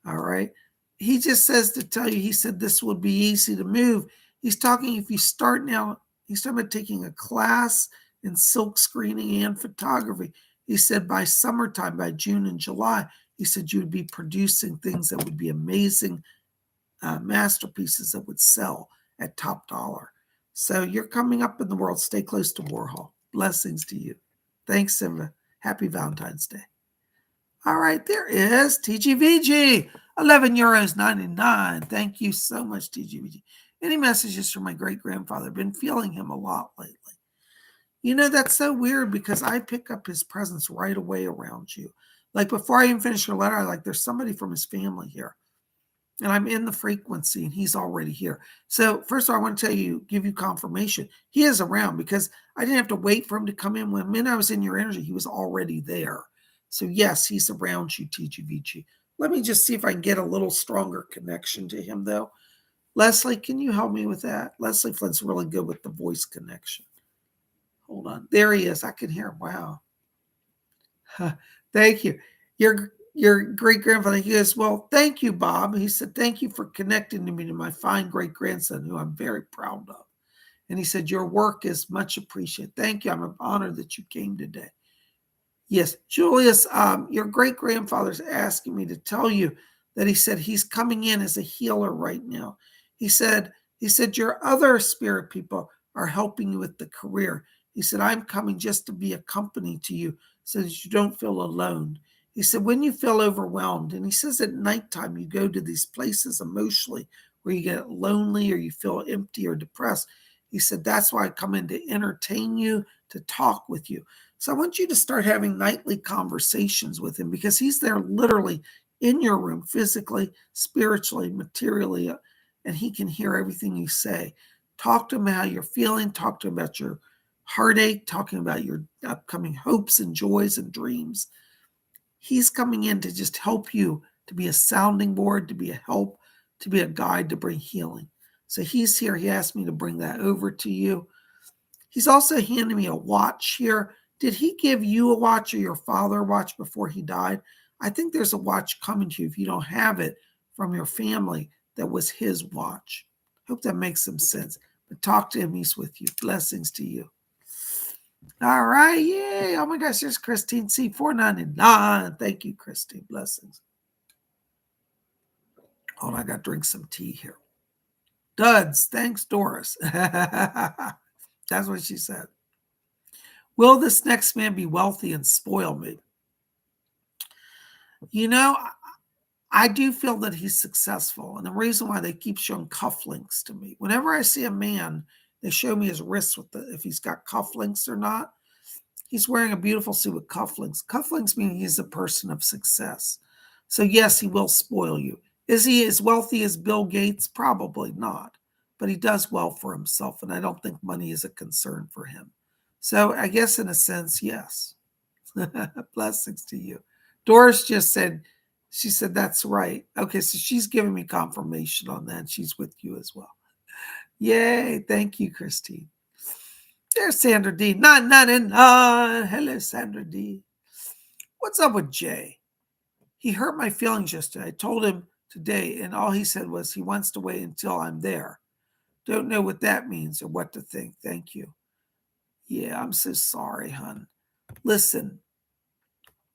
All right. He just says to tell you, he said this would be easy to move. He's talking, if you start now, he's talking about taking a class in silk screening and photography. He said by summertime, by June and July, he said you would be producing things that would be amazing masterpieces that would sell at top dollar. So you're coming up in the world. Stay close to Warhol. Blessings to you. Thanks, Simba. Happy Valentine's Day. All right, there is TGVG, €11.99. Thank you so much, TGVG. Any messages from my great-grandfather? Been feeling him a lot lately. That's so weird because I pick up his presence right away around you. Like before I even finish your letter, there's somebody from his family here. And I'm in the frequency and he's already here. So first of all, I want to give you confirmation. He is around because I didn't have to wait for him to come in. When I was in your energy, he was already there. So yes, he's around you, TGVG. Let me just see if I can get a little stronger connection to him though. Leslie, can you help me with that? Leslie Flint's really good with the voice connection. Hold on. There he is. I can hear him. Wow. Thank you. Your great-grandfather, he goes, well, thank you, Bob. He said, thank you for connecting me to my fine great-grandson, who I'm very proud of. And he said, your work is much appreciated. Thank you. I'm honored that you came today. Yes, Julius, your great-grandfather's asking me to tell you that he said he's coming in as a healer right now. He said your other spirit people are helping you with the career. He said, I'm coming just to be a company to you so that you don't feel alone. He said, when you feel overwhelmed, and he says at nighttime you go to these places emotionally where you get lonely or you feel empty or depressed. He said, that's why I come in to entertain you, to talk with you. So I want you to start having nightly conversations with him because he's there literally in your room, physically, spiritually, materially, and he can hear everything you say. Talk to him how you're feeling. Talk to him about your heartache, talking about your upcoming hopes and joys and dreams. He's coming in to just help you, to be a sounding board, to be a help, to be a guide, to bring healing. So he's here. He asked me to bring that over to you. He's also handing me a watch here. Did he give you a watch or your father a watch before he died? I think there's a watch coming to you if you don't have it from your family that was his watch. Hope that makes some sense. But talk to him. He's with you. Blessings to you. All right. Yay. Oh my gosh. There's Christine C. $4.99. Thank you, Christine. Blessings. Oh, I got to drink some tea here. Duds. Thanks, Doris. That's what she said. Will this next man be wealthy and spoil me? I do feel that he's successful. And the reason why they keep showing cufflinks to me, whenever I see a man, they show me his wrists if he's got cufflinks or not. He's wearing a beautiful suit with cufflinks. Cufflinks mean he's a person of success. So yes, he will spoil you. Is he as wealthy as Bill Gates? Probably not. But he does well for himself, and I don't think money is a concern for him. So I guess in a sense, yes. Blessings to you. Doris just said, she said, that's right. Okay, so she's giving me confirmation on that. She's with you as well. Yay. Thank you, Christine. There's Sandra D. 999. Hello, Sandra D. What's up with Jay? He hurt my feelings yesterday. I told him today, and all he said was he wants to wait until I'm there. Don't know what that means or what to think. Thank you. Yeah, I'm so sorry, hon. Listen,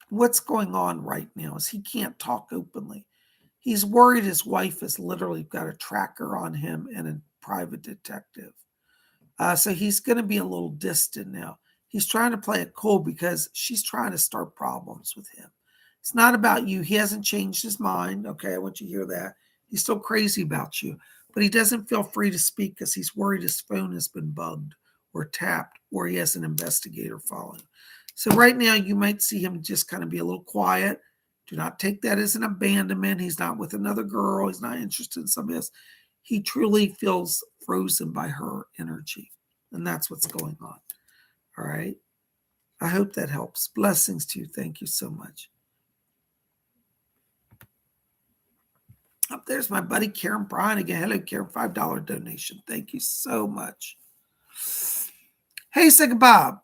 what's going on right now is he can't talk openly. He's worried his wife has literally got a tracker on him and a private detective. So he's going to be a little distant now. He's trying to play it cool because she's trying to start problems with him. It's not about you. He hasn't changed his mind. Okay, I want you to hear that. He's still crazy about you, but he doesn't feel free to speak because he's worried his phone has been bugged or tapped, or he has an investigator following. So right now you might see him just kind of be a little quiet. Do not take that as an abandonment. He's not with another girl. He's not interested in somebody else. He truly feels frozen by her energy. And that's what's going on. All right. I hope that helps. Blessings to you. Thank you so much. Up there's my buddy Karen Bryan again. Hello, Karen. $5 donation. Thank you so much. Hey, Psychic Bob.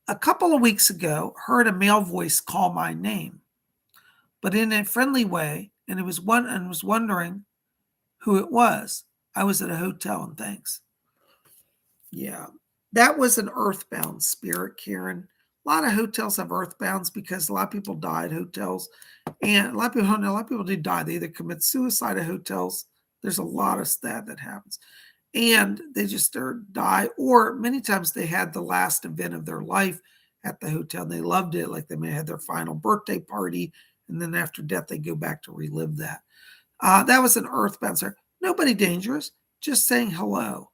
A couple of weeks ago, heard a male voice call my name, but in a friendly way, and was wondering who it was. I was at a hotel, and thanks. Yeah, that was an earthbound spirit, Karen. A lot of hotels have earthbounds because a lot of people die at hotels, and a lot of people don't know. A lot of people do die. They either commit suicide at hotels. There's a lot of that happens, and they just die. Or many times they had the last event of their life at the hotel. And they loved it, like they may have had their final birthday party, and then after death they go back to relive that. That was an earthbound spirit. Nobody dangerous. Just saying hello.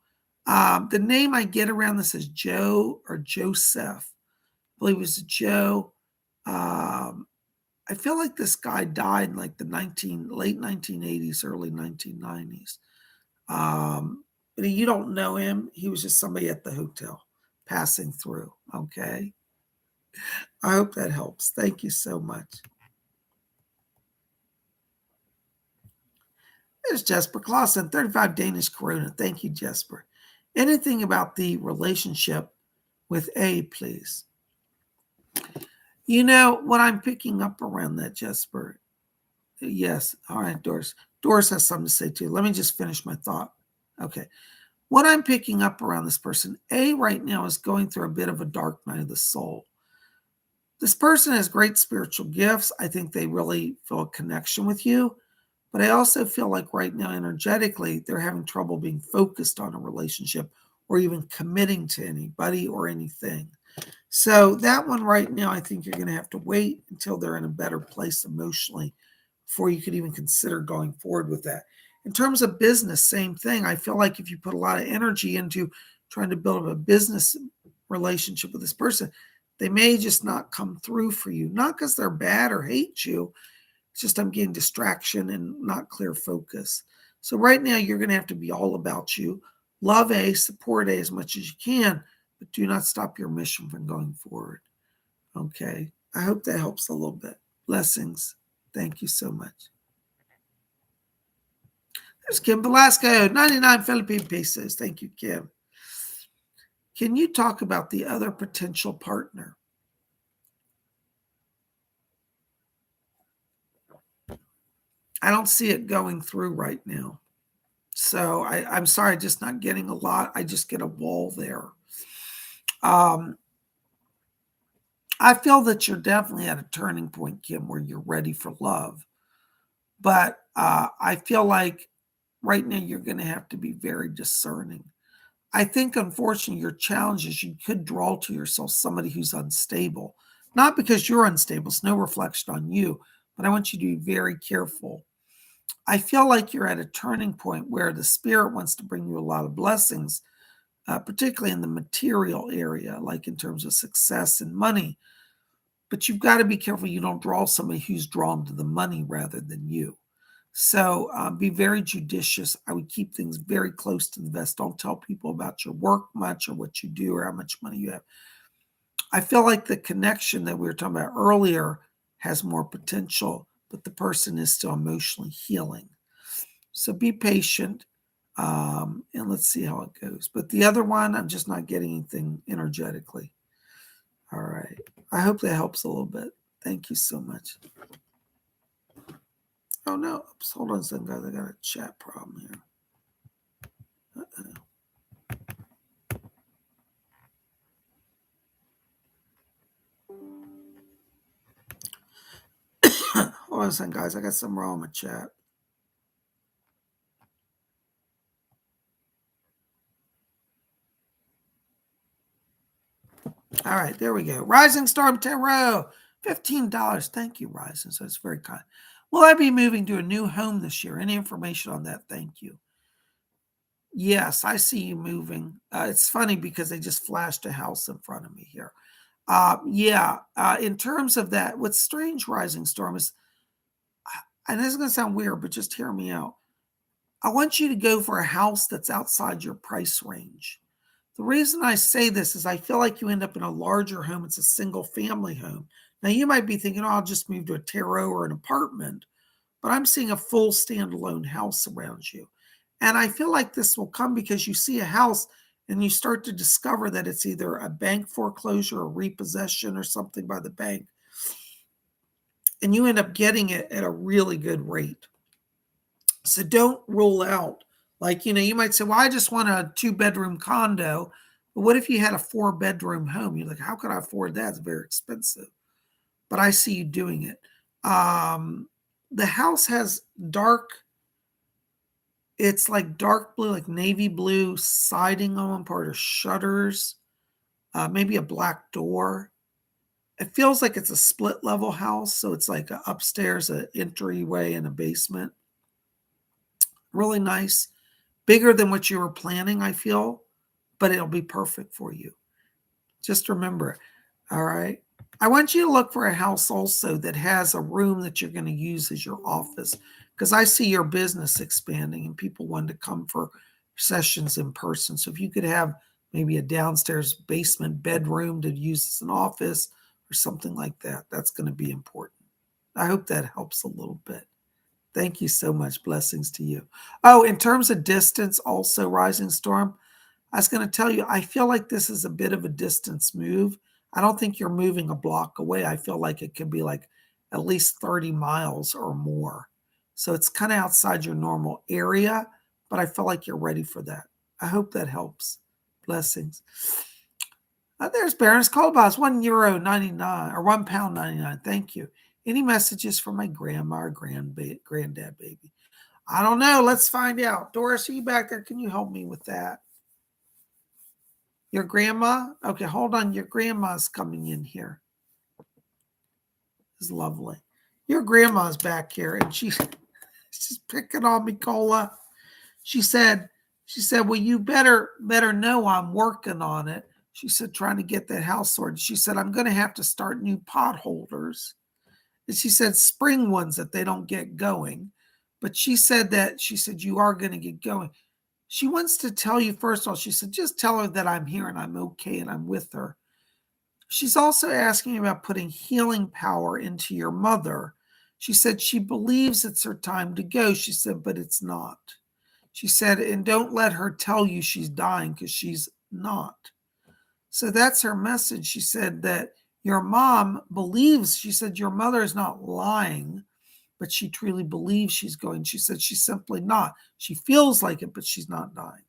The name I get around this is Joe or Joseph. I believe it was Joe. I feel like this guy died in like the late 1980s, early 1990s. But you don't know him. He was just somebody at the hotel passing through. Okay. I hope that helps. Thank you so much. There's Jesper Clausen, 35 Danish Corona. Thank you, Jesper. Anything about the relationship with A, please? You know what I'm picking up around that, Jesper? Yes. All right, Doris. Doris has something to say too. Let me just finish my thought. Okay. What I'm picking up around this person, A right now is going through a bit of a dark night of the soul. This person has great spiritual gifts. I think they really feel a connection with you. But I also feel like right now, energetically, they're having trouble being focused on a relationship or even committing to anybody or anything. So that one right now, I think you're going to have to wait until they're in a better place emotionally before you could even consider going forward with that. In terms of business, same thing. I feel like if you put a lot of energy into trying to build up a business relationship with this person, they may just not come through for you. Not because they're bad or hate you. It's just I'm getting distraction and not clear focus. So right now, you're going to have to be all about you. Love A, support A as much as you can, but do not stop your mission from going forward. Okay. I hope that helps a little bit. Blessings. Thank you so much. There's Kim Velasco, 99 Philippine pesos. Thank you, Kim. Can you talk about the other potential partner? I don't see it going through right now. So I'm sorry, just not getting a lot. I just get a wall there. I feel that you're definitely at a turning point, Kim, where you're ready for love. But I feel like right now you're going to have to be very discerning. I think, unfortunately, your challenge is you could draw to yourself somebody who's unstable. Not because you're unstable. It's no reflection on you. But I want you to be very careful. I feel like you're at a turning point where the spirit wants to bring you a lot of blessings, particularly in the material area, like in terms of success and money. But you've got to be careful you don't draw somebody who's drawn to the money rather than you. So be very judicious. I would keep things very close to the vest. Don't tell people about your work much or what you do or how much money you have. I feel like the connection that we were talking about earlier has more potential, but the person is still emotionally healing. So be patient, and let's see how it goes. But the other one, I'm just not getting anything energetically. All right. I hope that helps a little bit. Thank you so much. Oh, no. Oops, hold on a second, guys. I got a chat problem here. Hold on a second, guys. I got something wrong with chat. All right, there we go. Rising Storm Tarot, $15. Thank you, Rising. So it's very kind. Will I be moving to a new home this year? Any information on that? Thank you. Yes, I see you moving. It's funny because they just flashed a house in front of me here. Yeah, in terms of that, what's strange, Rising Storm, is, and this is going to sound weird, but just hear me out. I want you to go for a house that's outside your price range. The reason I say this is I feel like you end up in a larger home. It's a single family home. Now, you might be thinking, oh, I'll just move to a terrace or an apartment, but I'm seeing a full standalone house around you. And I feel like this will come because you see a house and you start to discover that it's either a bank foreclosure or repossession or something by the bank. And you end up getting it at a really good rate. So don't rule out, like, you might say, well, I just want a 2-bedroom condo. But what if you had a 4-bedroom home? You're like, how could I afford that? It's very expensive. But I see you doing it. The house has it's like dark blue, like navy blue siding on one part, or shutters, maybe a black door. It feels like it's a split level house. So it's like a upstairs, an entryway, and a basement. Really nice. Bigger than what you were planning, I feel, but it'll be perfect for you. Just remember it. All right. I want you to look for a house also that has a room that you're going to use as your office, because I see your business expanding and people want to come for sessions in person. So if you could have maybe a downstairs basement bedroom to use as an office or something like that, that's going to be important. I hope that helps a little bit. Thank you so much. Blessings to you. Oh, in terms of distance, also, Rising Storm, I was going to tell you, I feel like this is a bit of a distance move. I don't think you're moving a block away. I feel like it could be like at least 30 miles or more. So it's kind of outside your normal area, but I feel like you're ready for that. I hope that helps. Blessings. There's Baroness Colbos, €1.99 or £1.99. Thank you. Any messages for my grandma or granddad baby? I don't know. Let's find out. Doris, are you back there? Can you help me with that? Your grandma? Okay, hold on. Your grandma's coming in here. It's lovely. Your grandma's back here, and she's picking on me, Cola. She said, well, you better know I'm working on it. She said, trying to get that house sorted. She said, I'm going to have to start new pot holders. And she said, spring ones that they don't get going. But she said, you are going to get going. She wants to tell you, first of all, she said, just tell her that I'm here and I'm okay and I'm with her. She's also asking about putting healing power into your mother. She said she believes it's her time to go. She said, but it's not. She said, and don't let her tell you she's dying, because she's not. So that's her message. She said that your mom believes, she said, your mother is not lying, but she truly believes she's going. She said she's simply not. She feels like it, but she's not dying.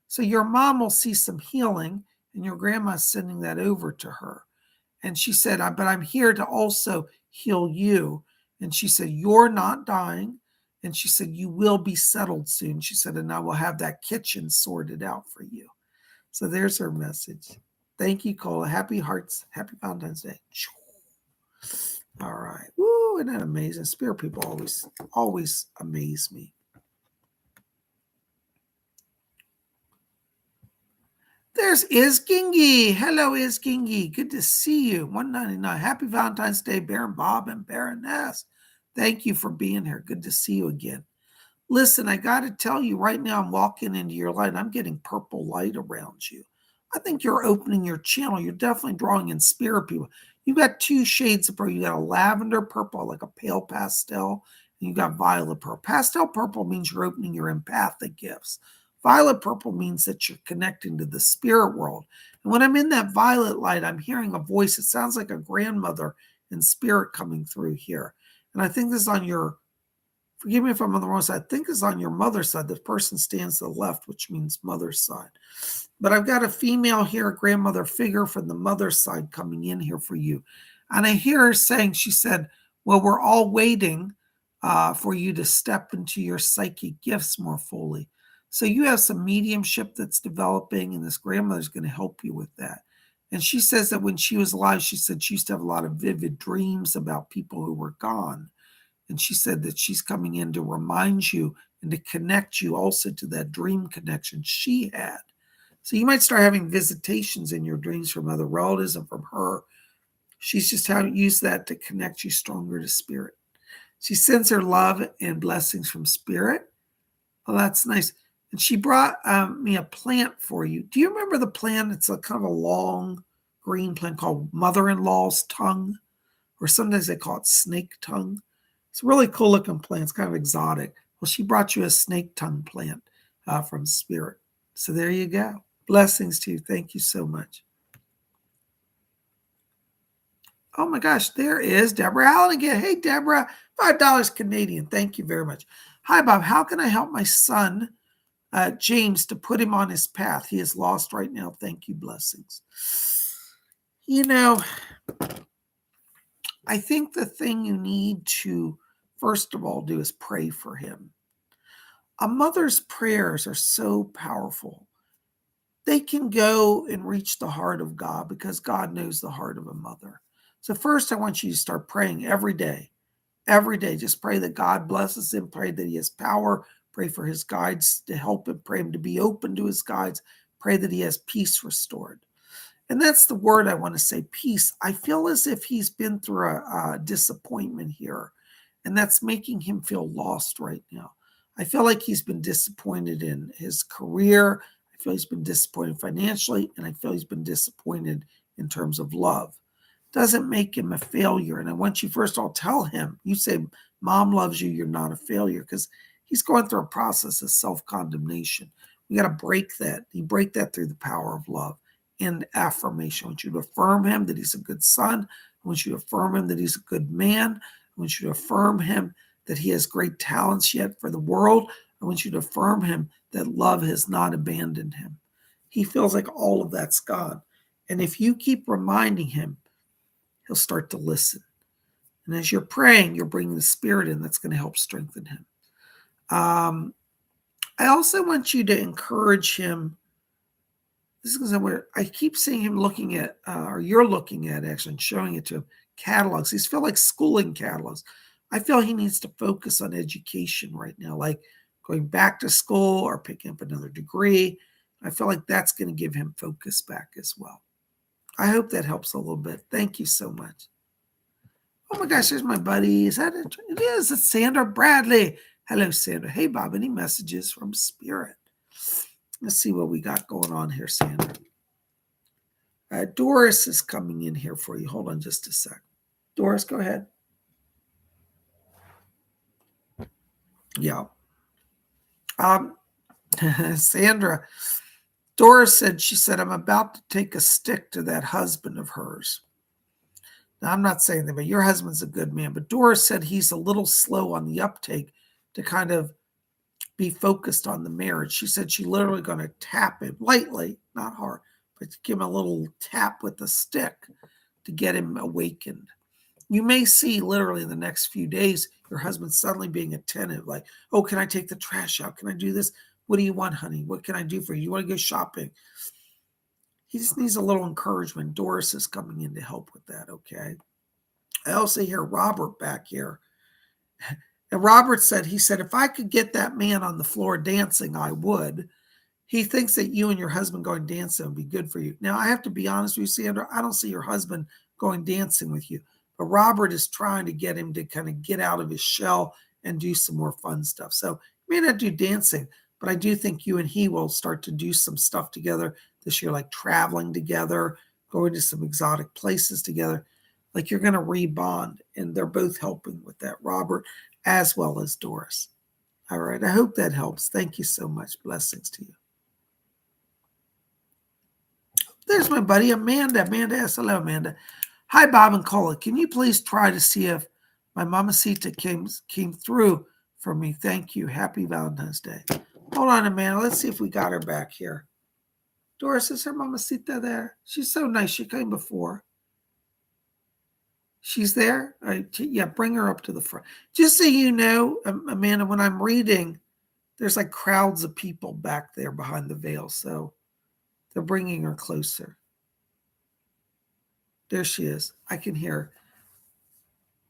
So your mom will see some healing, and your grandma's sending that over to her. And she said, but I'm here to also heal you. And she said, you're not dying. And she said, you will be settled soon. She said, and I will have that kitchen sorted out for you. So there's her message. Thank you, Cola. Happy hearts. Happy Valentine's Day. All right. Woo, isn't that amazing? Spirit people always amaze me. There's Isgingy. Hello, Isgingy. Good to see you. 199. Happy Valentine's Day, Baron Bob and Baroness. Thank you for being here. Good to see you again. Listen, I got to tell you right now, I'm walking into your light. I'm getting purple light around you. I think you're opening your channel. You're definitely drawing in spirit people. You got 2 shades of purple. You got a lavender purple, like a pale pastel, and you got violet purple. Pastel purple means you're opening your empathic gifts. Violet purple means that you're connecting to the spirit world. And when I'm in that violet light, I'm hearing a voice. It sounds like a grandmother in spirit coming through here. And I think this is on your, forgive me if I'm on the wrong side, I think it's on your mother's side. The person stands to the left, which means mother's side. But I've got a female here, a grandmother figure from the mother's side coming in here for you. And I hear her saying, she said, well, we're all waiting for you to step into your psychic gifts more fully. So you have some mediumship that's developing, and this grandmother's going to help you with that. And she says that when she was alive, she said she used to have a lot of vivid dreams about people who were gone. And she said that she's coming in to remind you and to connect you also to that dream connection she had. So you might start having visitations in your dreams from other relatives and from her. She's just used that to connect you stronger to spirit. She sends her love and blessings from spirit. Oh, that's nice. And she brought me a plant for you. Do you remember the plant? It's a kind of a long green plant called mother-in-law's tongue, or sometimes they call it snake tongue. It's a really cool looking plant. It's kind of exotic. Well, she brought you a snake tongue plant from spirit. So there you go. Blessings to you. Thank you so much. Oh my gosh, there is Deborah Allen again. Hey, Deborah, $5 Canadian. Thank you very much. Hi, Bob. How can I help my son, James, to put him on his path? He is lost right now. Thank you. Blessings. You know, I think the thing you need to, first of all, do is pray for him. A mother's prayers are so powerful. They can go and reach the heart of God because God knows the heart of a mother. So first, I want you to start praying every day. Every day, just pray that God blesses him. Pray that he has power. Pray for his guides to help him. Pray him to be open to his guides. Pray that he has peace restored. And that's the word I want to say, peace. I feel as if he's been through a disappointment here, and that's making him feel lost right now. I feel like he's been disappointed in his career. I feel he's been disappointed financially, and I feel he's been disappointed in terms of love. Doesn't make him a failure. And I want you first of all tell him, you say, Mom loves you, you're not a failure, because he's going through a process of self-condemnation. We got to break that. You break that through the power of love and affirmation. I want you to affirm him that he's a good son. I want you to affirm him that he's a good man. I want you to affirm him that he has great talents yet for the world. I want you to affirm him that love has not abandoned him. He feels like all of that's gone. And if you keep reminding him, he'll start to listen. And as you're praying, you're bringing the spirit in that's going to help strengthen him. I also want you to encourage him. This is where I keep seeing him looking at, or you're looking at actually, and showing it to him, catalogs. These feel like schooling catalogs. I feel he needs to focus on education right now, like going back to school or picking up another degree. I feel like that's going to give him focus back as well. I hope that helps a little bit. Thank you so much. Oh my gosh, there's my buddy. Is that it? It is. It's Sandra Bradley. Hello, Sandra. Hey, Bob, any messages from Spirit? Let's see what we got going on here, Sandra. Doris is coming in here for you. Hold on just a sec. Doris, go ahead. Yeah. Sandra, Doris said, I'm about to take a stick to that husband of hers. Now, I'm not saying that, but your husband's a good man. But Doris said he's a little slow on the uptake to kind of be focused on the marriage. She said she's literally going to tap him lightly, not hard, but to give him a little tap with the stick to get him awakened. You may see literally in the next few days your husband suddenly being attentive, like, oh, can I take the trash out? Can I do this? What do you want, honey? What can I do for you? You want to go shopping? He just needs a little encouragement. Doris is coming in to help with that, okay? I also hear Robert back here. And Robert said, if I could get that man on the floor dancing, I would. He thinks that you and your husband going dancing would be good for you. Now, I have to be honest with you, Sandra, I don't see your husband going dancing with you. But Robert is trying to get him to kind of get out of his shell and do some more fun stuff. So he may not do dancing, but I do think you and he will start to do some stuff together this year, like traveling together, going to some exotic places together. Like you're going to rebond, and they're both helping with that, Robert, as well as Doris. All right. I hope that helps. Thank you so much. Blessings to you. There's my buddy, Amanda. Amanda asks, hello, Amanda. Hi, Bob and Cola. Can you please try to see if my mamacita came through for me? Thank you. Happy Valentine's Day. Hold on, Amanda. Let's see if we got her back here. Doris, is her mamacita there? She's so nice. She came before. She's there? All right, yeah, bring her up to the front. Just so you know, Amanda, when I'm reading, there's like crowds of people back there behind the veil. So they're bringing her closer. There she is. I can hear her.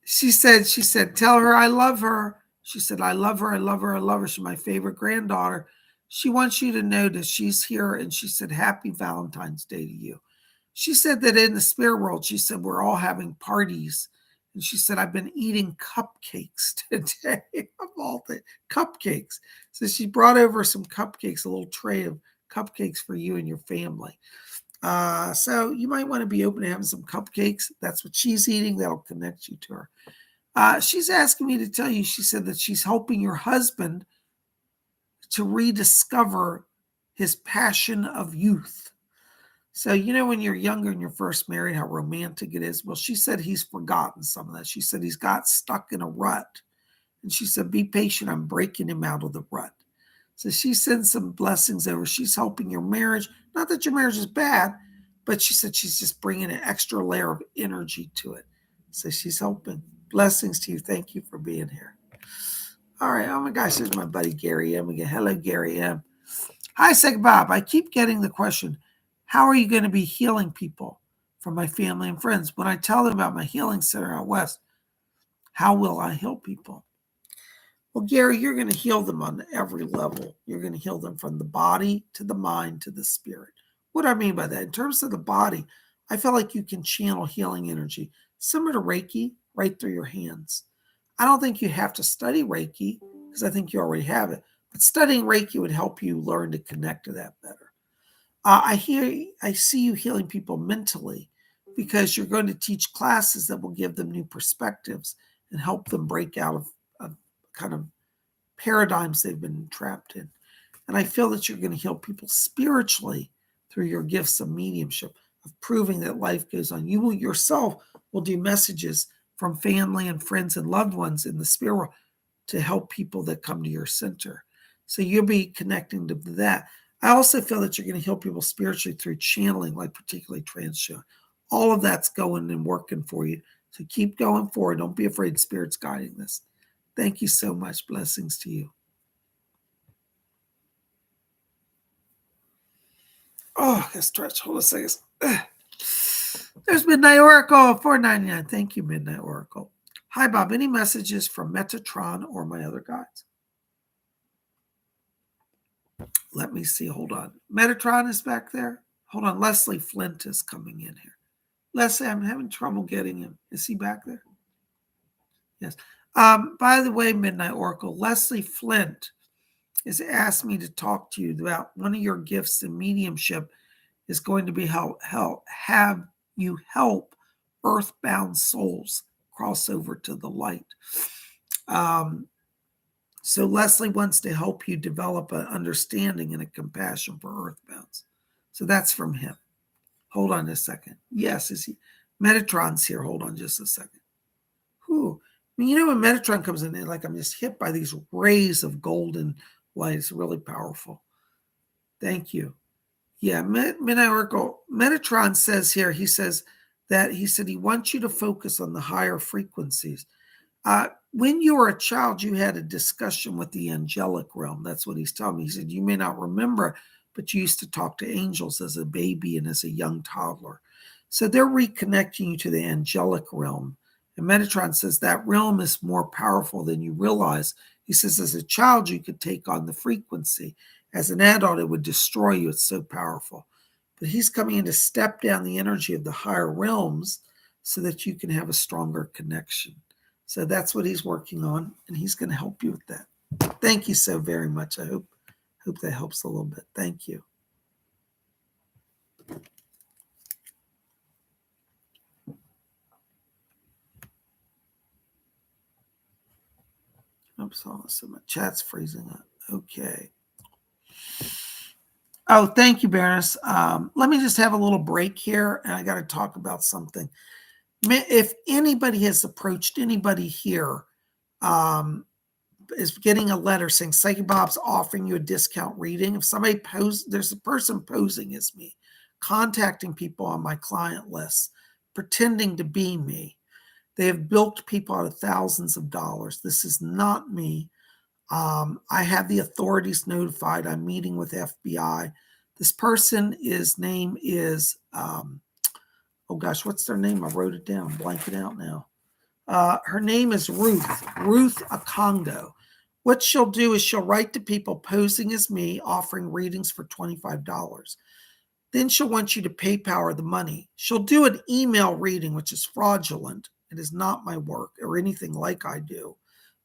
She said, tell her I love her. She said, I love her, I love her, I love her. She's my favorite granddaughter. She wants you to know that she's here. And she said, Happy Valentine's Day to you. She said that in the spirit world, she said, we're all having parties. And she said, I've been eating cupcakes today. Of all things, cupcakes. So she brought over some cupcakes, a little tray of cupcakes for you and your family. So you might want to be open to having some cupcakes. That's what she's eating. That'll connect you to her. She's asking me to tell you, she said that she's helping your husband to rediscover his passion of youth. So, you know, when you're younger and you're first married, how romantic it is. Well, she said he's forgotten some of that. She said he's got stuck in a rut. And she said, be patient. I'm breaking him out of the rut. So she sends some blessings over. She's helping your marriage. Not that your marriage is bad, but she said she's just bringing an extra layer of energy to it. So she's helping. Blessings to you. Thank you for being here. All right. Oh my gosh, here's my buddy Gary M again. Hello, Gary M. Hi, Psychic Bob. I keep getting the question, how are you going to be healing people from my family and friends? When I tell them about my healing center out west, how will I heal people? Well, Gary, you're going to heal them on every level. You're going to heal them from the body to the mind to the spirit. What do I mean by that? In terms of the body, I feel like you can channel healing energy, similar to Reiki, right through your hands. I don't think you have to study Reiki because I think you already have it. But studying Reiki would help you learn to connect to that better. I see you healing people mentally because you're going to teach classes that will give them new perspectives and help them break out of kind of paradigms they've been trapped in. And I feel that you're going to heal people spiritually through your gifts of mediumship, of proving that life goes on. You will yourself will do messages from family and friends and loved ones in the spirit world to help people that come to your center. So you'll be connecting to that. I also feel that you're going to heal people spiritually through channeling, like particularly trance. All of that's going and working for you. So keep going forward. Don't be afraid Spirit's guiding this. Thank you so much. Blessings to you. Oh, I got stretch. Hold on a second. There's Midnight Oracle, $4.99. Thank you, Midnight Oracle. Hi, Bob. Any messages from Metatron or my other guides? Let me see. Hold on. Metatron is back there. Hold on. Leslie Flint is coming in here. Leslie, I'm having trouble getting him. Is he back there? Yes. By the way, Midnight Oracle, Leslie Flint has asked me to talk to you about one of your gifts in mediumship is going to be have you help earthbound souls cross over to the light. So Leslie wants to help you develop an understanding and a compassion for earthbounds. So that's from him. Hold on a second. Yes, is he? Metatron's here. Hold on just a second. Whew. I mean, you know, when Metatron comes in, like I'm just hit by these rays of golden light. It's really powerful. Thank you. Yeah, Midnight Oracle. Metatron says here, he said he wants you to focus on the higher frequencies. When you were a child, you had a discussion with the angelic realm. That's what he's telling me. He said, you may not remember, but you used to talk to angels as a baby and as a young toddler. So they're reconnecting you to the angelic realm. And Metatron says that realm is more powerful than you realize. He says, as a child, you could take on the frequency. As an adult, it would destroy you. It's so powerful. But he's coming in to step down the energy of the higher realms so that you can have a stronger connection. So that's what he's working on, and he's going to help you with that. Thank you so very much. I hope that helps a little bit. Thank you. Oops, so my chat's freezing up. Okay. Oh, thank you, Baroness. Let me just have a little break here, and I got to talk about something. If anybody has approached anybody here, is getting a letter saying Psychic Bob's offering you a discount reading. If somebody there's a person posing as me, contacting people on my client list, pretending to be me. They have bilked people out of thousands of dollars. This is not me. I have the authorities notified. I'm meeting with FBI. This person, his name is, oh gosh, what's their name? I wrote it down, blanking out now. Her name is Ruth Akongo. What she'll do is she'll write to people posing as me, offering readings for $25. Then she'll want you to PayPal her the money. She'll do an email reading, which is fraudulent. It is not my work or anything like I do.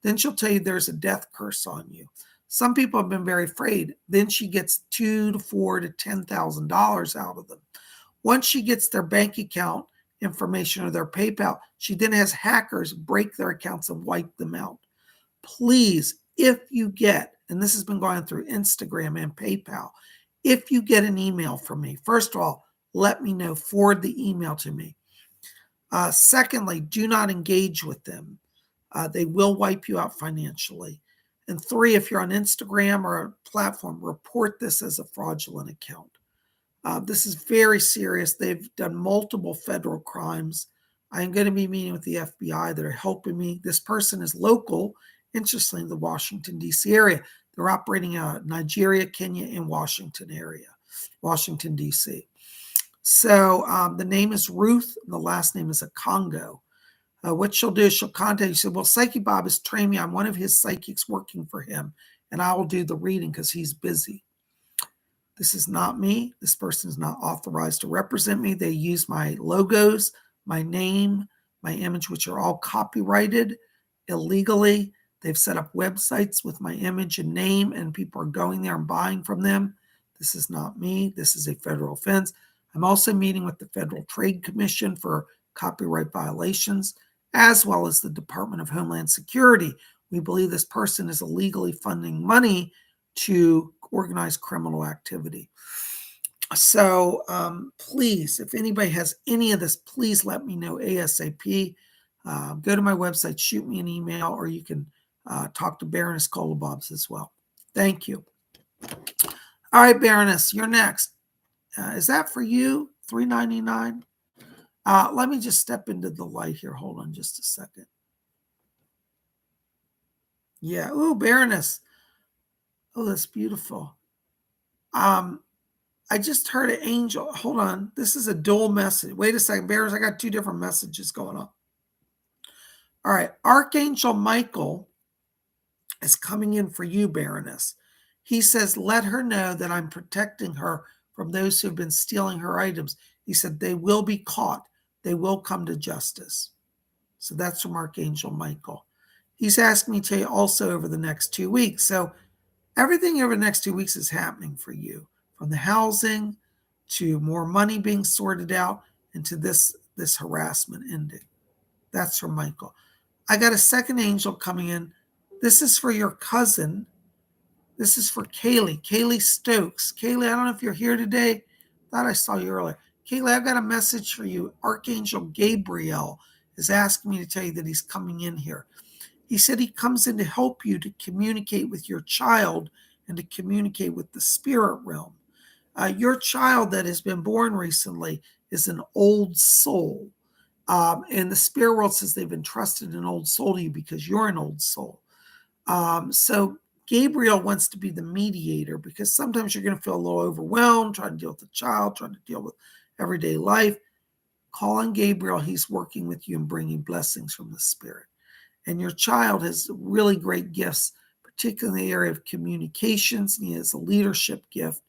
Then she'll tell you there's a death curse on you. Some people have been very afraid. Then she gets $2,000 to $4,000 to $10,000 out of them. Once she gets their bank account information or their PayPal, she then has hackers break their accounts and wipe them out. Please, if you get, and this has been going through Instagram and PayPal, if you get an email from me, first of all, let me know, forward the email to me. Secondly, do not engage with them. They will wipe you out financially. And 3, if you're on Instagram or a platform, report this as a fraudulent account. This is very serious. They've done multiple federal crimes. I'm going to be meeting with the FBI that are helping me. This person is local, interestingly, in the Washington, D.C. area. They're operating out of Nigeria, Kenya, and Washington, D.C. So the name is Ruth, and the last name is Akongo. What she'll do is she'll contact you. She said, well, Psychic Bob has trained me. I'm one of his psychics working for him, and I will do the reading because he's busy. This is not me. This person is not authorized to represent me. They use my logos, my name, my image, which are all copyrighted illegally. They've set up websites with my image and name, and people are going there and buying from them. This is not me. This is a federal offense. I'm also meeting with the Federal Trade Commission for copyright violations, as well as the Department of Homeland Security. We believe this person is illegally funding money to organized criminal activity. So please, if anybody has any of this, please let me know ASAP. Go to my website, shoot me an email, or you can talk to Baroness Kolobobs as well. Thank you. All right, Baroness, you're next. Is that for you? $3.99? Let me just step into the light here. Hold on just a second. Yeah. Ooh, Baroness. Oh, that's beautiful. I just heard an angel. Hold on. This is a dual message. Wait a second, Baroness. I got 2 different messages going on. All right. Archangel Michael is coming in for you, Baroness. He says, let her know that I'm protecting her from those who have been stealing her items. He said, they will be caught. They will come to justice. So that's from Archangel Michael. He's asked me to also over the next 2 weeks. So everything over the next 2 weeks is happening for you, from the housing to more money being sorted out and to this harassment ending. That's from Michael. I got a second angel coming in. This is for your cousin. This is for Kaylee Stokes. Kaylee, I don't know if you're here today. Thought I saw you earlier. Kaylee, I've got a message for you. Archangel Gabriel is asking me to tell you that he's coming in here. He said he comes in to help you to communicate with your child and to communicate with the spirit realm. Your child that has been born recently is an old soul. And the spirit world says they've entrusted an old soul to you because you're an old soul. So Gabriel wants to be the mediator because sometimes you're going to feel a little overwhelmed, trying to deal with the child, trying to deal with everyday life. Call on Gabriel. He's working with you and bringing blessings from the spirit. And your child has really great gifts, particularly in the area of communications. And he has a leadership gift.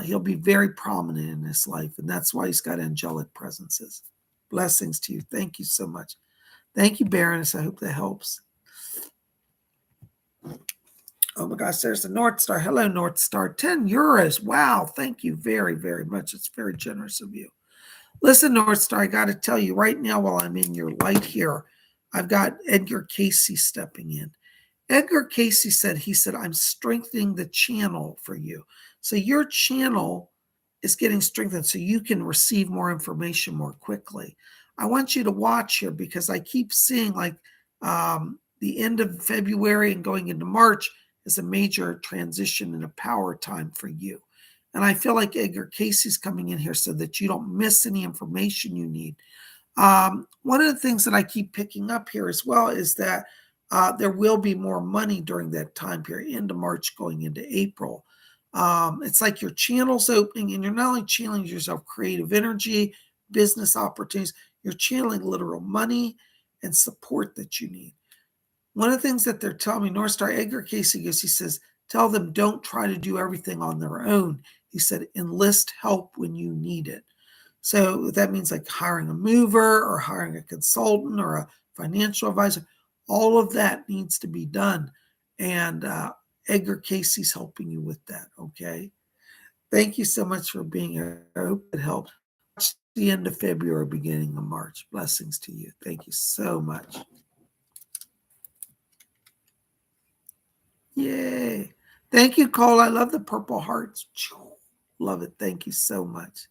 He'll be very prominent in his life, and that's why he's got angelic presences. Blessings to you. Thank you so much. Thank you, Baroness. I hope that helps. Oh my gosh, there's the North Star. Hello, North Star. 10 euros. Wow. Thank you very, very much. It's very generous of you. Listen, North Star, I got to tell you right now while I'm in your light here, I've got Edgar Casey stepping in. Edgar Casey said, I'm strengthening the channel for you. So your channel is getting strengthened so you can receive more information more quickly. I want you to watch here because I keep seeing like the end of February and going into March is a major transition and a power time for you. And I feel like Edgar Casey's coming in here so that you don't miss any information you need. One of the things that I keep picking up here as well is that there will be more money during that time period, into March, going into April. It's like your channel's opening, and you're not only channeling yourself creative energy, business opportunities, you're channeling literal money, and support that you need. One of the things that they're telling me, North Star Edgar Casey goes, he says, tell them don't try to do everything on their own. He said, enlist help when you need it. So that means like hiring a mover or hiring a consultant or a financial advisor. All of that needs to be done. And Edgar Casey's helping you with that, okay? Thank you so much for being here. I hope it helped. Watch the end of February, beginning of March. Blessings to you. Thank you so much. Yay. Thank you, Cole. I love the purple hearts. Love it. Thank you so much.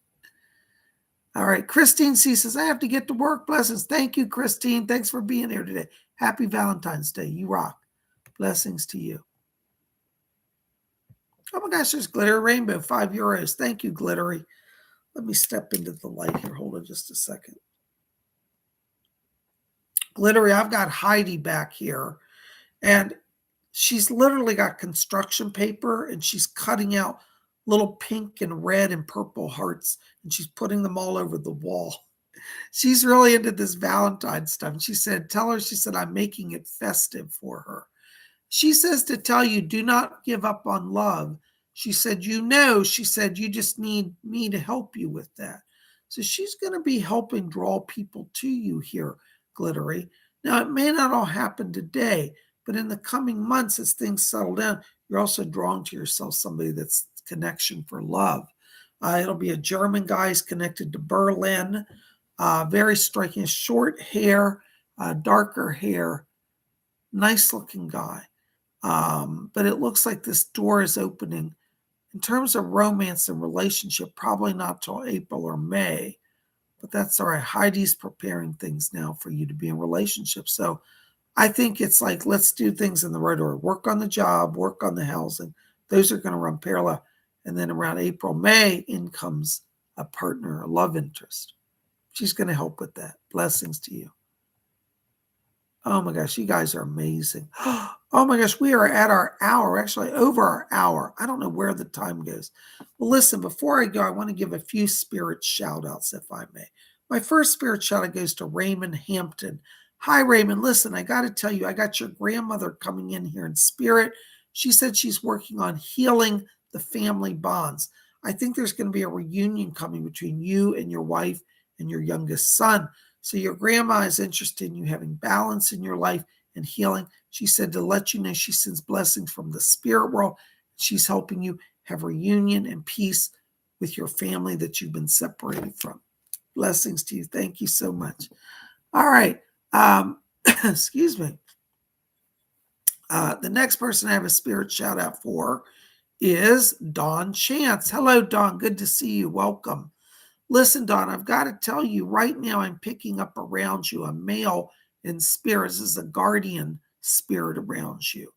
All right. Christine C says, I have to get to work. Blessings. Thank you, Christine. Thanks for being here today. Happy Valentine's Day. You rock. Blessings to you. Oh my gosh, there's Glitter Rainbow, €5. Thank you, Glittery. Let me step into the light here. Hold on just a second. Glittery, I've got Heidi back here, and she's literally got construction paper, and she's cutting out little pink and red and purple hearts, and she's putting them all over the wall. She's really into this Valentine stuff. And she said, tell her, she said, I'm making it festive for her. She says to tell you, do not give up on love. She said, she said, you just need me to help you with that. So she's going to be helping draw people to you here, Glittery. Now, it may not all happen today, but in the coming months, as things settle down, you're also drawing to yourself somebody that's connection for love. It'll be a German guy. He's connected to Berlin. Very striking, short hair, darker hair, nice looking guy. But it looks like this door is opening. In terms of romance and relationship, probably not till April or May, but that's all right. Heidi's preparing things now for you to be in relationships. So I think it's like, let's do things in the right order. Work on the job, work on the housing. Those are going to run parallel. And then around April, May, in comes a partner, a love interest. She's going to help with that. Blessings to you. Oh my gosh, you guys are amazing. Oh my gosh, we are at our hour, actually over our hour. I don't know where the time goes. Well, listen, before I go, I want to give a few spirit shout outs, if I may. My first spirit shout out goes to Raymond Hampton. Hi, Raymond. Listen, I got to tell you, I got your grandmother coming in here in spirit. She said she's working on healing the family bonds. I think there's going to be a reunion coming between you and your wife and your youngest son. So your grandma is interested in you having balance in your life and healing. She said to let you know she sends blessings from the spirit world. She's helping you have reunion and peace with your family that you've been separated from. Blessings to you. Thank you so much. All right. Excuse me. The next person I have a spirit shout out for is Dawn Chance. Hello, Dawn. Good to see you. Welcome. Listen, Dawn, I've got to tell you right now, I'm picking up around you a male in spirits. This is a guardian spirit around you.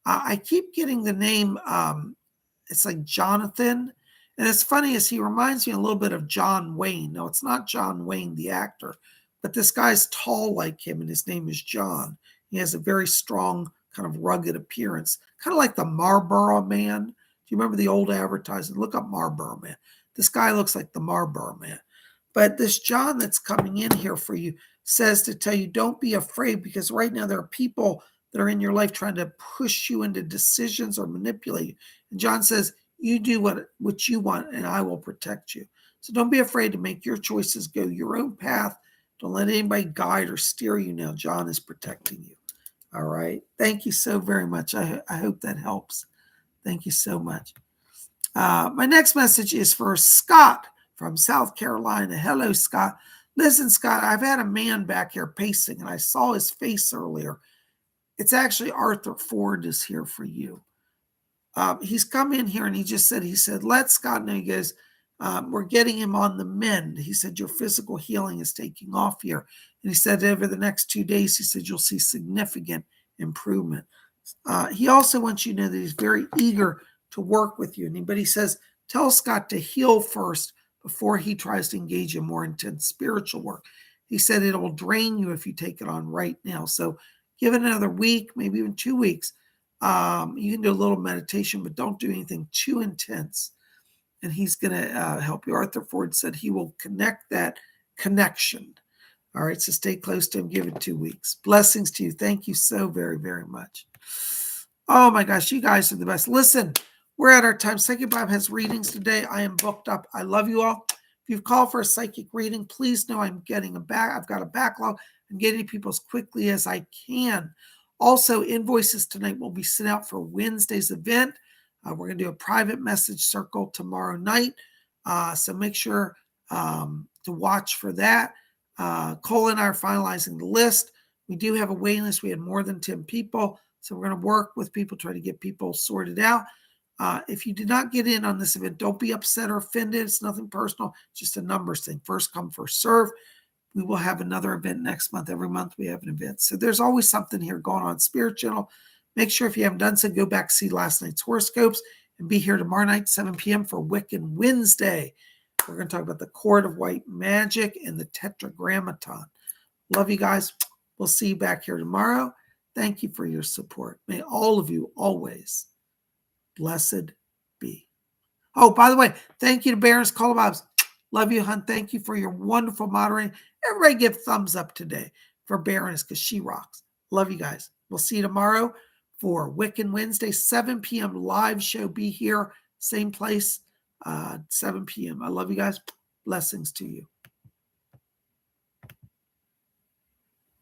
I keep getting the name, it's like Jonathan. And it's funny as he reminds me a little bit of John Wayne. No, it's not John Wayne, the actor, but this guy's tall like him, and his name is John. He has a very strong, kind of rugged appearance, kind of like the Marlboro Man. Do you remember the old advertising? Look up Marlboro Man. This guy looks like the Marlboro Man. But this John that's coming in here for you says to tell you, don't be afraid, because right now there are people that are in your life trying to push you into decisions or manipulate you. And John says, you do what you want, and I will protect you. So don't be afraid to make your choices, go your own path. Don't let anybody guide or steer you now. John is protecting you. All right. Thank you so very much. I hope that helps. Thank you so much. My next message is for Scott from South Carolina. Hello, Scott. Listen, Scott, I've had a man back here pacing, and I saw his face earlier. It's actually Arthur Ford is here for you. He's come in here, and he said, let Scott know. He goes, we're getting him on the mend. He said, your physical healing is taking off here. And he said, over the next 2 days, he said, you'll see significant improvement. He also wants you to know that he's very eager to work with you. But he says, tell Scott to heal first before he tries to engage in more intense spiritual work. He said it will drain you if you take it on right now. So give it another week, maybe even 2 weeks. You can do a little meditation, but don't do anything too intense. And he's going to help you. Arthur Ford said he will connect that connection. All right, so stay close to him. Give it 2 weeks. Blessings to you. Thank you so very, very much. Oh my gosh, you guys are the best. Listen, we're at our time. Psychic Bob has readings today. I am booked up. I love you all. If you've called for a psychic reading, please know I'm getting I've got a backlog. I'm getting people as quickly as I can. Also, invoices tonight will be sent out for Wednesday's event. We're going to do a private message circle tomorrow night. So make sure to watch for that. Cole and I are finalizing the list. We do have a waiting list. We had more than 10 people. So we're going to work with people, try to get people sorted out. If you did not get in on this event, don't be upset or offended. It's nothing personal. It's just a numbers thing. First come, first serve. We will have another event next month. Every month we have an event. So there's always something here going on. Spirit Channel. Make sure if you haven't done so, go back, see last night's horoscopes, and be here tomorrow night, 7 p.m. for Wiccan Wednesday. We're going to talk about the Court of White Magic and the Tetragrammaton. Love you guys. We'll see you back here tomorrow. Thank you for your support. May all of you always blessed be. Oh, by the way, thank you to Baroness Colobobs. Love you, hon. Thank you for your wonderful moderating. Everybody give thumbs up today for Baroness because she rocks. Love you guys. We'll see you tomorrow for Wiccan Wednesday, 7 p.m. live show. Be here, same place, 7 p.m. I love you guys. Blessings to you.